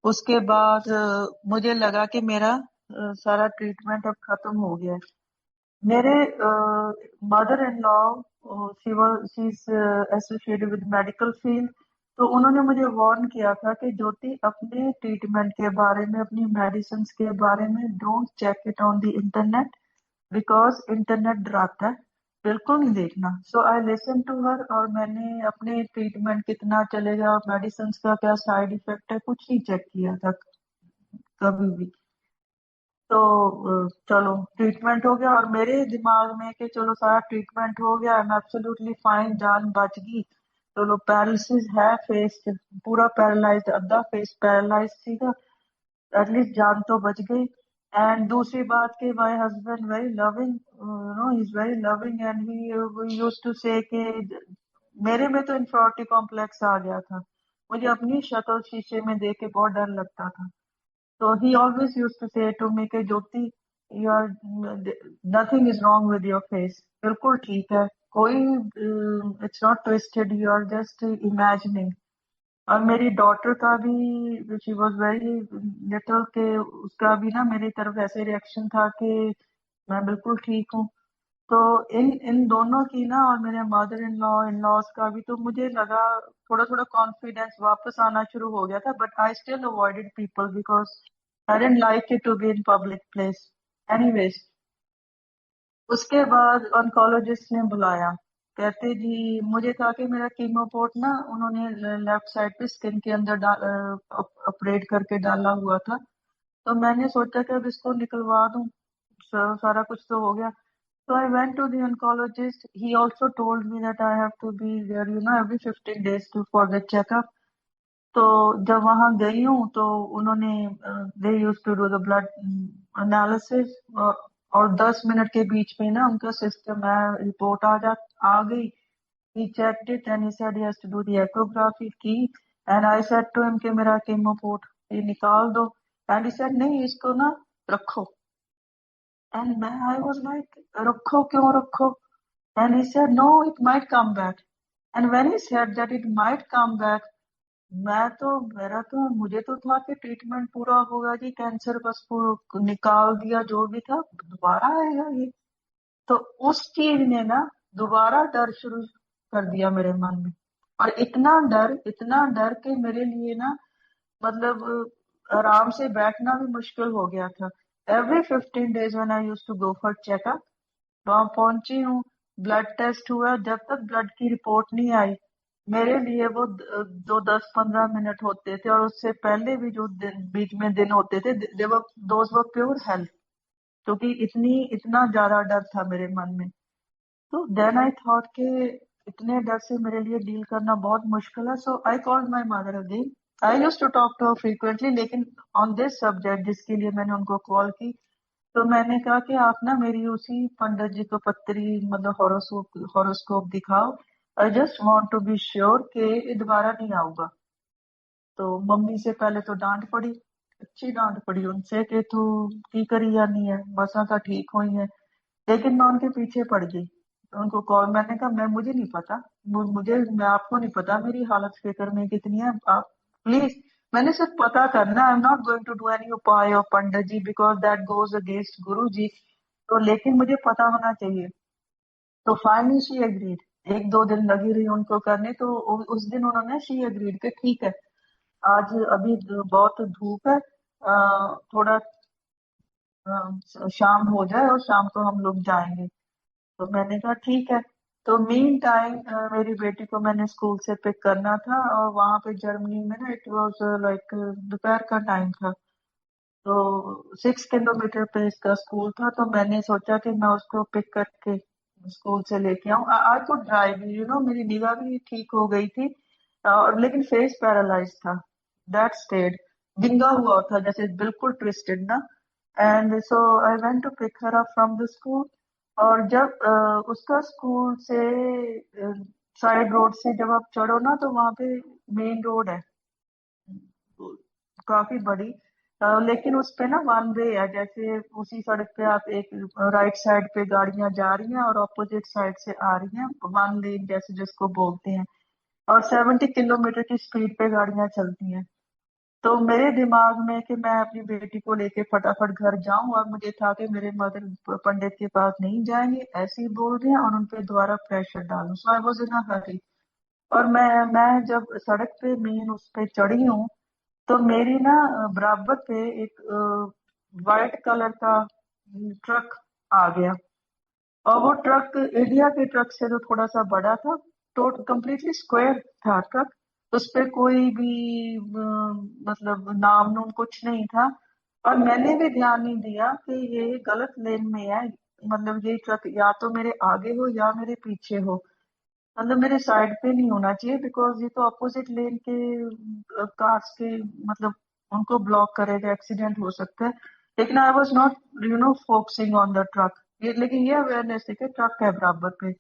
उसके बाद मुझे लगा कि मेरा सारा ट्रीटमेंट अब खत्म हो गया है। मेरे mother in law, she is associated with medical field. तो उन्होंने मुझे वार्न किया था कि ज्योति अपने ट्रीटमेंट के बारे में, अपनी मेडिसिन के बारे में don't check it on the internet, because internet डराता है, बिल्कुल नहीं देखना। सो आई लिसन टू हर, और मैंने अपने ट्रीटमेंट कितना चलेगा, मेडिसिन का क्या साइड इफेक्ट है, कुछ नहीं चेक किया तक। कभी भी। तो चलो ट्रीटमेंट हो गया, और मेरे दिमाग में कि चलो सारा ट्रीटमेंट हो गया, आई एम एब्सोल्युटली फाइन, जान बच गई। चलो पैरालिसिस है, फेस पूरा पैरालाइज्ड, अद्धा फेस पैरालाइज थी, एटलीस्ट जान तो बच गई। एंड दूसरी बात कि my husband very loving, he is very loving, and he used to say कि मेरे में तो इंफियोरिटी कॉम्प्लेक्स आ गया था, मुझे अपनी शक्ल शीशे में देख के बहुत डर लगता था। तो he always used to say to me कि ज्योति, you are nothing is wrong with your face, बिल्कुल ठीक है, कोई it's not twisted, you are just imagining। और मेरी डॉटर का भी, शी वॉज वेरी लिटिल, के उसका भी ना मेरी तरफ ऐसे रिएक्शन था कि मैं बिल्कुल ठीक हूँ। तो इन इन दोनों की ना, और मेरे मदर इन लॉज का भी, तो मुझे लगा थोड़ा थोड़ा कॉन्फिडेंस वापस आना शुरू हो गया था, but I still avoided people because I didn't like it to be in public place. Anyways, उसके बाद ऑन्कोलॉजिस्ट ने बुलाया, कहते जी, मुझे था कि मेरा कीमोपोर्ट ना उन्होंने लेफ्ट साइड पे स्किन के अंदर ऑपरेट करके डाला हुआ था। तो मैंने सोचा कि अब इसको निकलवा दूं, सारा कुछ तो हो गया। So I went to the oncologist. He also told me that I have to be there, every 15 days for the checkup. तो जब वहां गई हूँ तो उन्होंने they use to do the blood analysis, और 10 मिनट के बीच में ना उनका सिस्टम है, रिपोर्ट आ गई। he checked it and he said he has to do the echography की, and I said to him कि मेरा कीमोपोर्ट ये निकाल दो, and he said नहीं, इसको ना रखो। And I was like, रखो क्यों रखो? And he said, no, it might come back. And when he said that it might come back, मुझे तो था कि ट्रीटमेंट पूरा होगा जी, कैंसर बस पूरा निकाल दिया, जो भी था दोबारा आएगा ये। तो उस चीज ने ना दोबारा डर शुरू कर दिया मेरे मन में, और इतना डर कि मेरे लिए ना, मतलब आराम से बैठना भी मुश्किल हो गया था। Every 15 days when I used to go for checkup, वहां पहुंची हूँ, ब्लड टेस्ट हुआ, जब तक ब्लड की रिपोर्ट नहीं आई, मेरे लिए वो जो 10-15 मिनट होते थे, और उससे पहले भी जो बीच में दिन होते थे, दोज वर प्योर हेल्थ, क्योंकि इतना ज्यादा डर था मेरे मन में। तो देन आई थॉट के इतने डर से मेरे लिए डील करना बहुत मुश्किल है। So I called my mother again. I used to talk to her frequently, लेकिन ऑन दिस सब्जेक्ट जिसके लिए मैंने उनको कॉल की, तो मैंने कहा कि आप ना मेरी उसी पंडित जी को पत्री, मतलब हॉरोस्कोप दिखाओ, I just want to be sure कि ये दोबारा नहीं आऊगा। तो मम्मी से पहले तो डांट पड़ी, अच्छी डांट पड़ी उनसे कि तू की करी जानी है, मसा का ठीक हुई है। लेकिन मैं उनके पीछे पड़ गई, उनको कॉल, मैंने कहा मैं, मुझे नहीं पता, मैं आपको नहीं पता मेरी हालत फिक्र में कितनी है, आप प्लीज, मैंने सिर्फ पता करना, I am not going to do any उपाय और Pandit ji, because that goes against Guru ji. तो लेकिन मुझे पता होना चाहिए। तो फाइनली शी एग्रीड, 1-2 दिन लगी रही उनको करने, तो उस दिन उन्होंने शी एग्रीड कि ठीक है, आज अभी बहुत धूप है, थोड़ा शाम हो जाए और शाम को हम लोग जाएंगे। तो मैंने कहा ठीक है। तो मीन टाइम मेरी बेटी को मैंने स्कूल से पिक करना था, और वहां पे जर्मनी में ना इट वाज लाइक दोपहर का टाइम था। तो 6 किलोमीटर पे इसका स्कूल था, तो मैंने सोचा कि मैं उसको पिक करके स्कूल से लेके आऊं। आई कुड ड्राइव, मेरी निगाह भी ठीक हो गई थी, और लेकिन फेस पैरालाइज था, दैट स्टेड विंगा हुआ था, जैसे बिल्कुल ट्विस्टेड ना। And so I went to pick her up from the school. और जब उसका स्कूल से साइड रोड से जब आप चढ़ो ना, तो वहां पे मेन रोड है, काफी बड़ी, लेकिन उस पे ना वन वे है, जैसे उसी सड़क पे आप एक राइट साइड पे गाड़ियां जा रही हैं और ऑपोजिट साइड से आ रही हैं, वन लेन जैसे जिसको बोलते हैं, और 70 किलोमीटर की स्पीड पे गाड़ियां चलती हैं। तो मेरे दिमाग में कि मैं अपनी बेटी को लेके फटाफट घर जाऊं, और मुझे था कि मेरे मदर पंडित के पास नहीं जाएंगे, ऐसे ही बोल रहे हैं, और उन पे दोबारा प्रेशर डालूं। सो आई वाज इन अ हरी। और मैं जब सड़क पे मेन उस पे चढ़ी हूँ, तो मेरी ना बराबर पे एक वाइट कलर का ट्रक आ गया, और वो ट्रक इंडिया के ट्रक से तो थोड़ा सा बड़ा था, तो कम्प्लीटली स्क्वायर था ट्रक। उस पे कोई भी मतलब नाम नूम कुछ नहीं था। और मैंने भी ध्यान नहीं दिया कि ये गलत लेन में है। मतलब ये ट्रक या तो मेरे आगे हो या मेरे पीछे हो, मतलब मेरे साइड पे नहीं होना चाहिए, बिकॉज ये तो अपोजिट लेन के कार्स के मतलब उनको ब्लॉक करेगा, एक्सीडेंट हो सकता है। लेकिन I was not focusing on the truck. ये लेकिन ये अवेयरनेस है कि ट्रक है बराबर पे।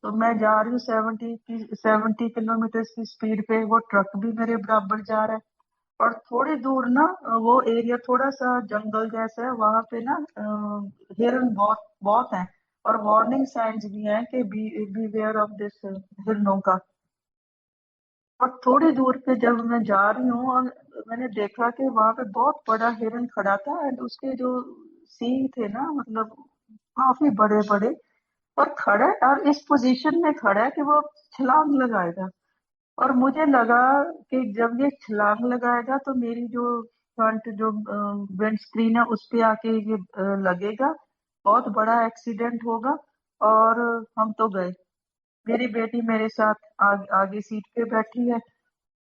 तो मैं जा रही हूँ 70 किलोमीटर की स्पीड पे, वो ट्रक भी मेरे बराबर जा रहा है। और थोड़ी दूर ना वो एरिया थोड़ा सा जंगल जैसा है, वहां पे ना हिरन बहुत बहुत है। और वार्निंग साइंस भी हैं कि बी वेयर ऑफ दिस हिरनों का। और थोड़ी दूर पे जब मैं जा रही हूँ और मैंने देखा कि वहां पे बहुत बड़ा हिरन खड़ा था, एंड उसके जो सींग थे ना, मतलब काफी बड़े बड़े, और खड़ा है और इस पोजीशन में खड़ा है कि वो छलांग लगाएगा। और मुझे लगा कि जब ये छलांग लगाएगा तो मेरी जो फ्रंट जो विंड स्क्रीन है उस पे आके ये लगेगा, बहुत बड़ा एक्सीडेंट होगा और हम तो गए। मेरी बेटी मेरे साथ आगे सीट पे बैठी है।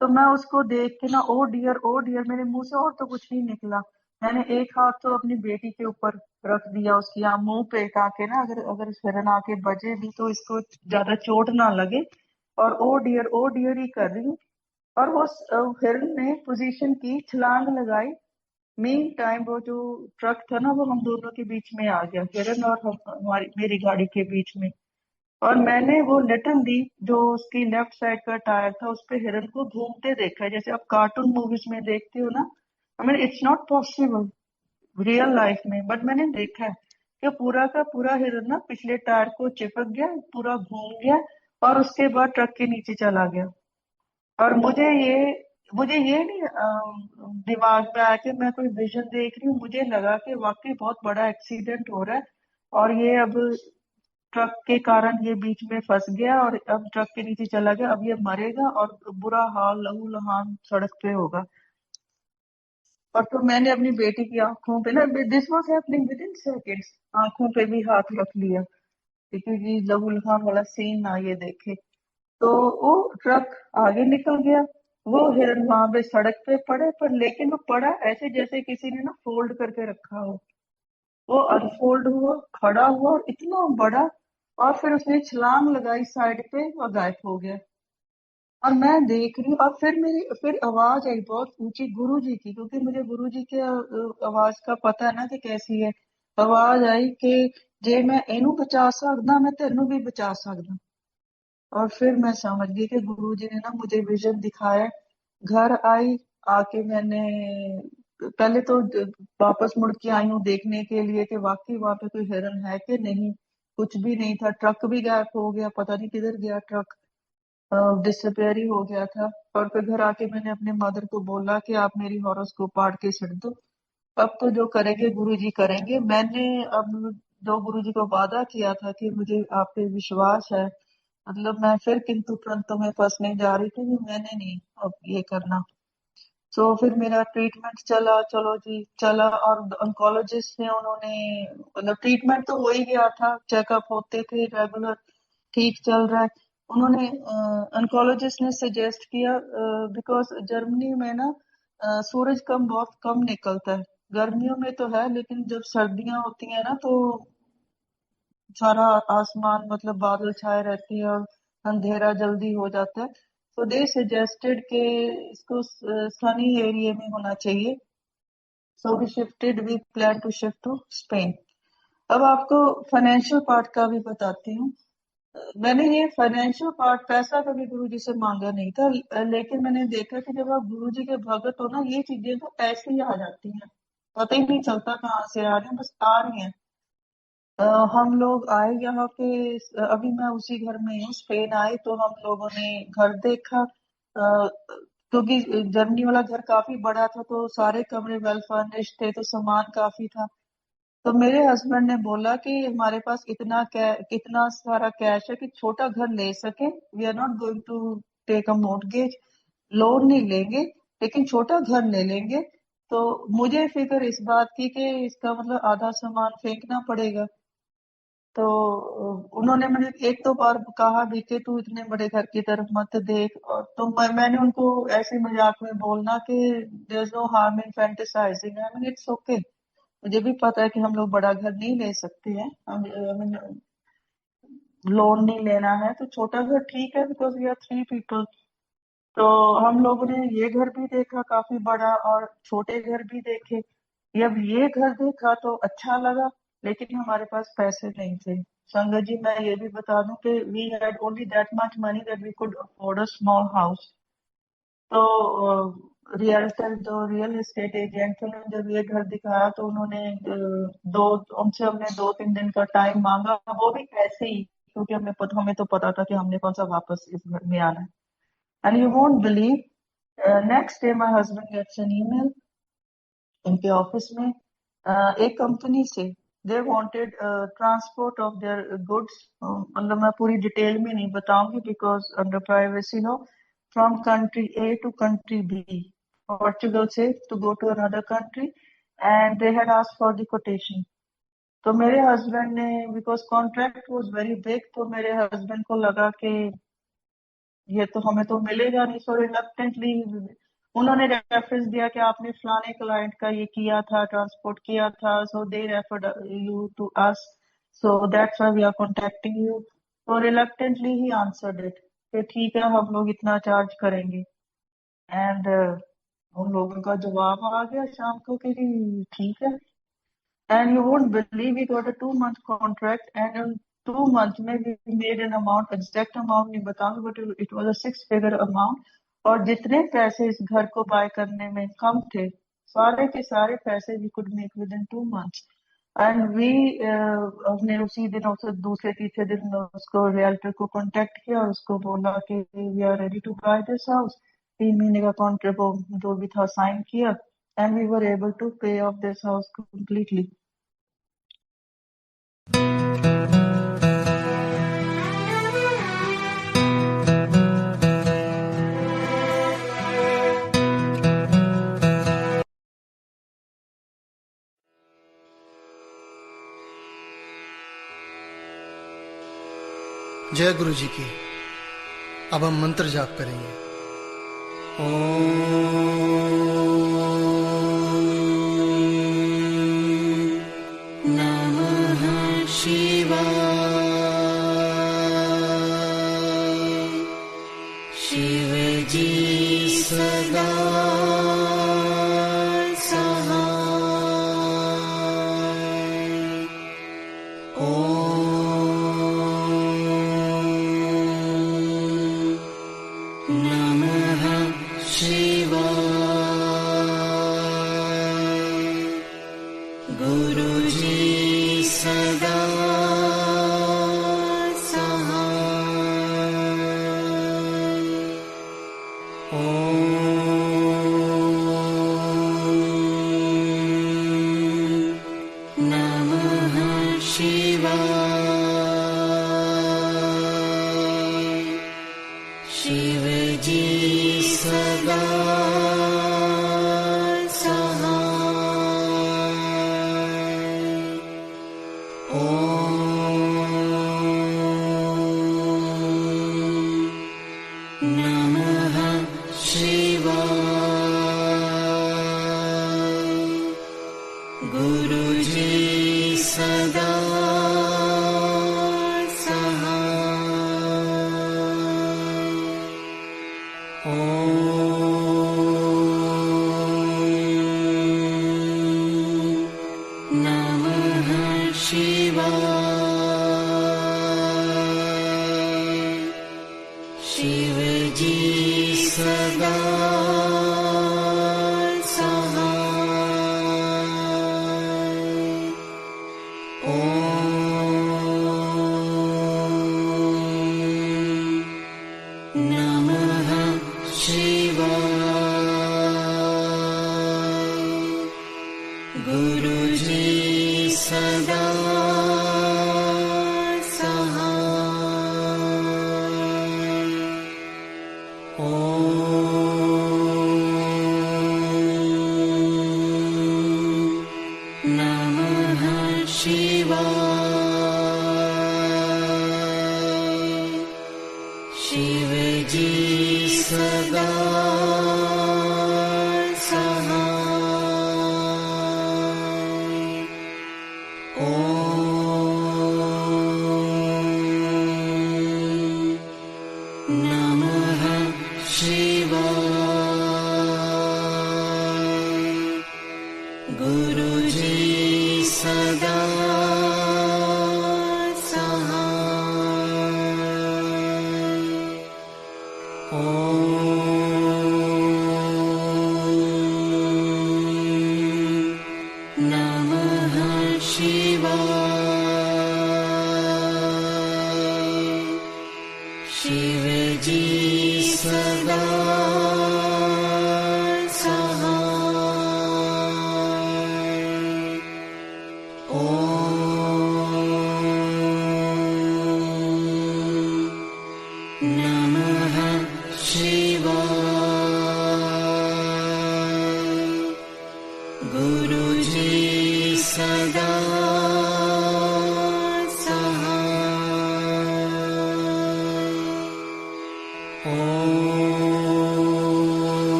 तो मैं उसको देख के ना, ओ डियर, मेरे मुंह से और तो कुछ नहीं निकला। मैंने एक हाथ तो अपनी बेटी के ऊपर रख दिया, उसकी यहाँ मुंह पे आके ना, अगर अगर हिरन आके बजे भी तो इसको ज्यादा चोट ना लगे। और ओ डियर ही कर रही हूँ। और वो हिरन ने पोजीशन की, छलांग लगाई। मेन टाइम वो जो ट्रक था ना, वो हम दोनों के बीच में आ गया, हिरन और हमारी मेरी गाड़ी के बीच में। और मैंने वो लिटिल जो उसकी लेफ्ट साइड का टायर था उस पे हिरन को घूमते देखा है, जैसे आप कार्टून मूवीज में देखते हो ना। आई mean it's not possible real life में, बट मैंने देखा है कि पूरा का पूरा हिरन ना पिछले टायर को चिपक गया, पूरा घूम गया और उसके बाद ट्रक के नीचे चला गया। और मुझे ये नहीं दिमाग में आया कि मैं कोई विजन देख रही हूँ, मुझे लगा कि वाकई बहुत बड़ा एक्सीडेंट हो रहा है। और ये अब ट्रक के कारण ये बीच में फंस गया और अब ट्रक के नीचे चला गया, अब ये मरेगा और बुरा हाल लहू लुहान सड़क पे होगा। और तो मैंने अपनी बेटी की आंखों पे ना, this was happening with in seconds, आंखों पे भी हाथ रख लिया क्योंकि लहू लुहान वाला सीन ना ये देखे। तो वो ट्रक आगे निकल गया, वो हिरन वहां पे सड़क पे पड़े, पर लेकिन वो पड़ा ऐसे जैसे किसी ने ना फोल्ड करके रखा हो। वो अनफोल्ड हुआ, खड़ा हुआ और इतना बड़ा। और फिर उसने छलांग लगाई साइड पे और गायब हो गया। और मैं देख रही हूँ, और फिर आवाज आई बहुत ऊंची गुरु जी की, क्योंकि मुझे गुरु जी के आवाज का पता है ना कि कैसी है। आवाज आई कि जे मैं इनू बचा सकदा, मैं तेनू भी बचा सकदा। और फिर मैं समझ गई कि गुरु जी ने ना मुझे विजन दिखाया। घर आई, आके मैंने पहले तो वापस मुड़ के आई हूँ देखने के लिए कि वाकई वहां पे कोई हिरन है कि नहीं। कुछ भी नहीं था, ट्रक भी गायब हो गया, पता नहीं किधर गया ट्रक, डिसअपेयर ही हो गया था। और फिर घर आके मैंने अपने मदर को बोला कि आप मेरी हॉरोस्कोप पाड़ के छੱड दो, अब तो जो करेंगे गुरु जी करेंगे। मैंने अब जो गुरु जी को वादा किया था कि मुझे आप पे विश्वास है, मतलब मैं फिर किंतु परंतु में फंसने जा रही थी कि मैंने नहीं अब ये करना। तो फिर मेरा ट्रीटमेंट चला, चलो जी चला। और ऑन्कोलॉजिस्ट ने, उन्होंने मतलब ट्रीटमेंट तो हो ही गया था, चेकअप होते थे रेगुलर, ठीक चल रहा है। उन्होंने ऑन्कोलॉजिस्ट ने सजेस्ट किया, बिकॉज जर्मनी में ना सूरज बहुत कम निकलता है। गर्मियों में तो है, लेकिन जब सर्दियां होती है ना तो सारा आसमान मतलब बादल छाए रहती है और अंधेरा जल्दी हो जाता है। तो दे सजेस्टेड कि इसको सनी एरिया में होना चाहिए। So we shifted, we plan to shift to Spain. अब आपको फाइनेंशियल पार्ट का भी बताती हूँ। मैंने ये फाइनेंशियल पार्ट, पैसा कभी गुरुजी से मांगा नहीं था, लेकिन मैंने देखा कि जब आप गुरुजी के भगत हो ना, ये चीजें तो ऐसे ही आ जाती हैं, पता ही नहीं चलता कहाँ से आ रही हैं, बस आ रही हैं। हम लोग आए यहाँ पे, अभी मैं उसी घर में हूँ। स्पेन आए तो हम लोगों ने घर देखा, क्योंकि जर्मनी वाला घर काफी बड़ा था तो सारे कमरे वेल फर्निश्ड थे, तो सामान काफी था। तो मेरे हस्बैंड ने बोला कि हमारे पास कितना सारा कैश है कि छोटा घर ले सके, we are not going to take a mortgage, loan नहीं लेंगे, लेकिन छोटा घर ले लेंगे। तो मुझे फिक्र इस बात की कि इसका मतलब आधा सामान फेंकना पड़ेगा। तो उन्होंने मुझे एक दो बार कहा भी कि तू इतने बड़े घर की तरफ मत देख, और तो मैंने उनको ऐसे मजाक में बोलना कि there is no harm in fantasising, I mean it's okay. मुझे भी पता है कि हम लोग बड़ा घर नहीं ले सकते हैं, हम लोन नहीं लेना है, तो छोटा घर ठीक है, बिकॉज वी आर 3 पीपल। तो हम लोगों ने ये घर भी देखा काफी बड़ा, और छोटे घर भी देखे। जब ये घर देखा तो अच्छा लगा, लेकिन हमारे पास पैसे नहीं थे। संगत जी, मैं ये भी बता दूं कि we had only that much money that we could afford a small house. तो रियल्टर जो रियल एस्टेट एजेंट थे, उन्होंने जब ये घर दिखाया तो उन्होंने दो उनसे हमने 2-3 दिन का टाइम मांगा, वो भी ऐसे ही, क्योंकि हमें तो पता था कि हमने कौन सा वापस इस घर में आना है। And you won't believe, next day my husband gets an email उनके ऑफिस में, एक कंपनी से they wanted transport of their goods. मतलब मैं पूरी डिटेल में नहीं बताऊंगी because under privacy law, from country A to country B, Portugal से to go to another country, and they had asked for the quotation. तो मेरे हस्बैंड ने, because contract was very big, तो मेरे हस्बैंड को लगा कि ये तो हमें तो मिलेगा नहीं, सो रिलक्टेंटली उन्होंने रेफरेंस दिया कि आपने फलाने क्लाइंट का ये किया था, ट्रांसपोर्ट किया था, so they referred you to us, so that's why we are contacting you. तो रिलक्टेंटली ही आंसर्ड इट कि ठीक है, हम लोग इतना चार्ज करेंगे। एंड उन लोगों का जवाब आ गया शाम को कि जी ठीक है। And you won't believe, we got a 2 month contract, and in 2 months में we made an amount, exact amount नहीं बताऊंगी, but it was a 6 figure amount। और जितने पैसे इस घर को बाय करने में कम थे, सारे के सारे पैसे we could make within 2 months। And we हमने उसी दिन, उससे दूसरे तीसरे दिन उसको रियल्टर को कांटेक्ट किया और उसको बोला कि we are ready to buy this house. 3 महीने का कॉन्ट्रैक्ट जो भी था साइन किया, and we were able to pay off this house completely. जय गुरु जी की। अब हम मंत्र जाप करेंगे। ओम नमः शिवाय। शिव जी सदा सहाय। ओम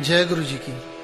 जय गुरु जी की।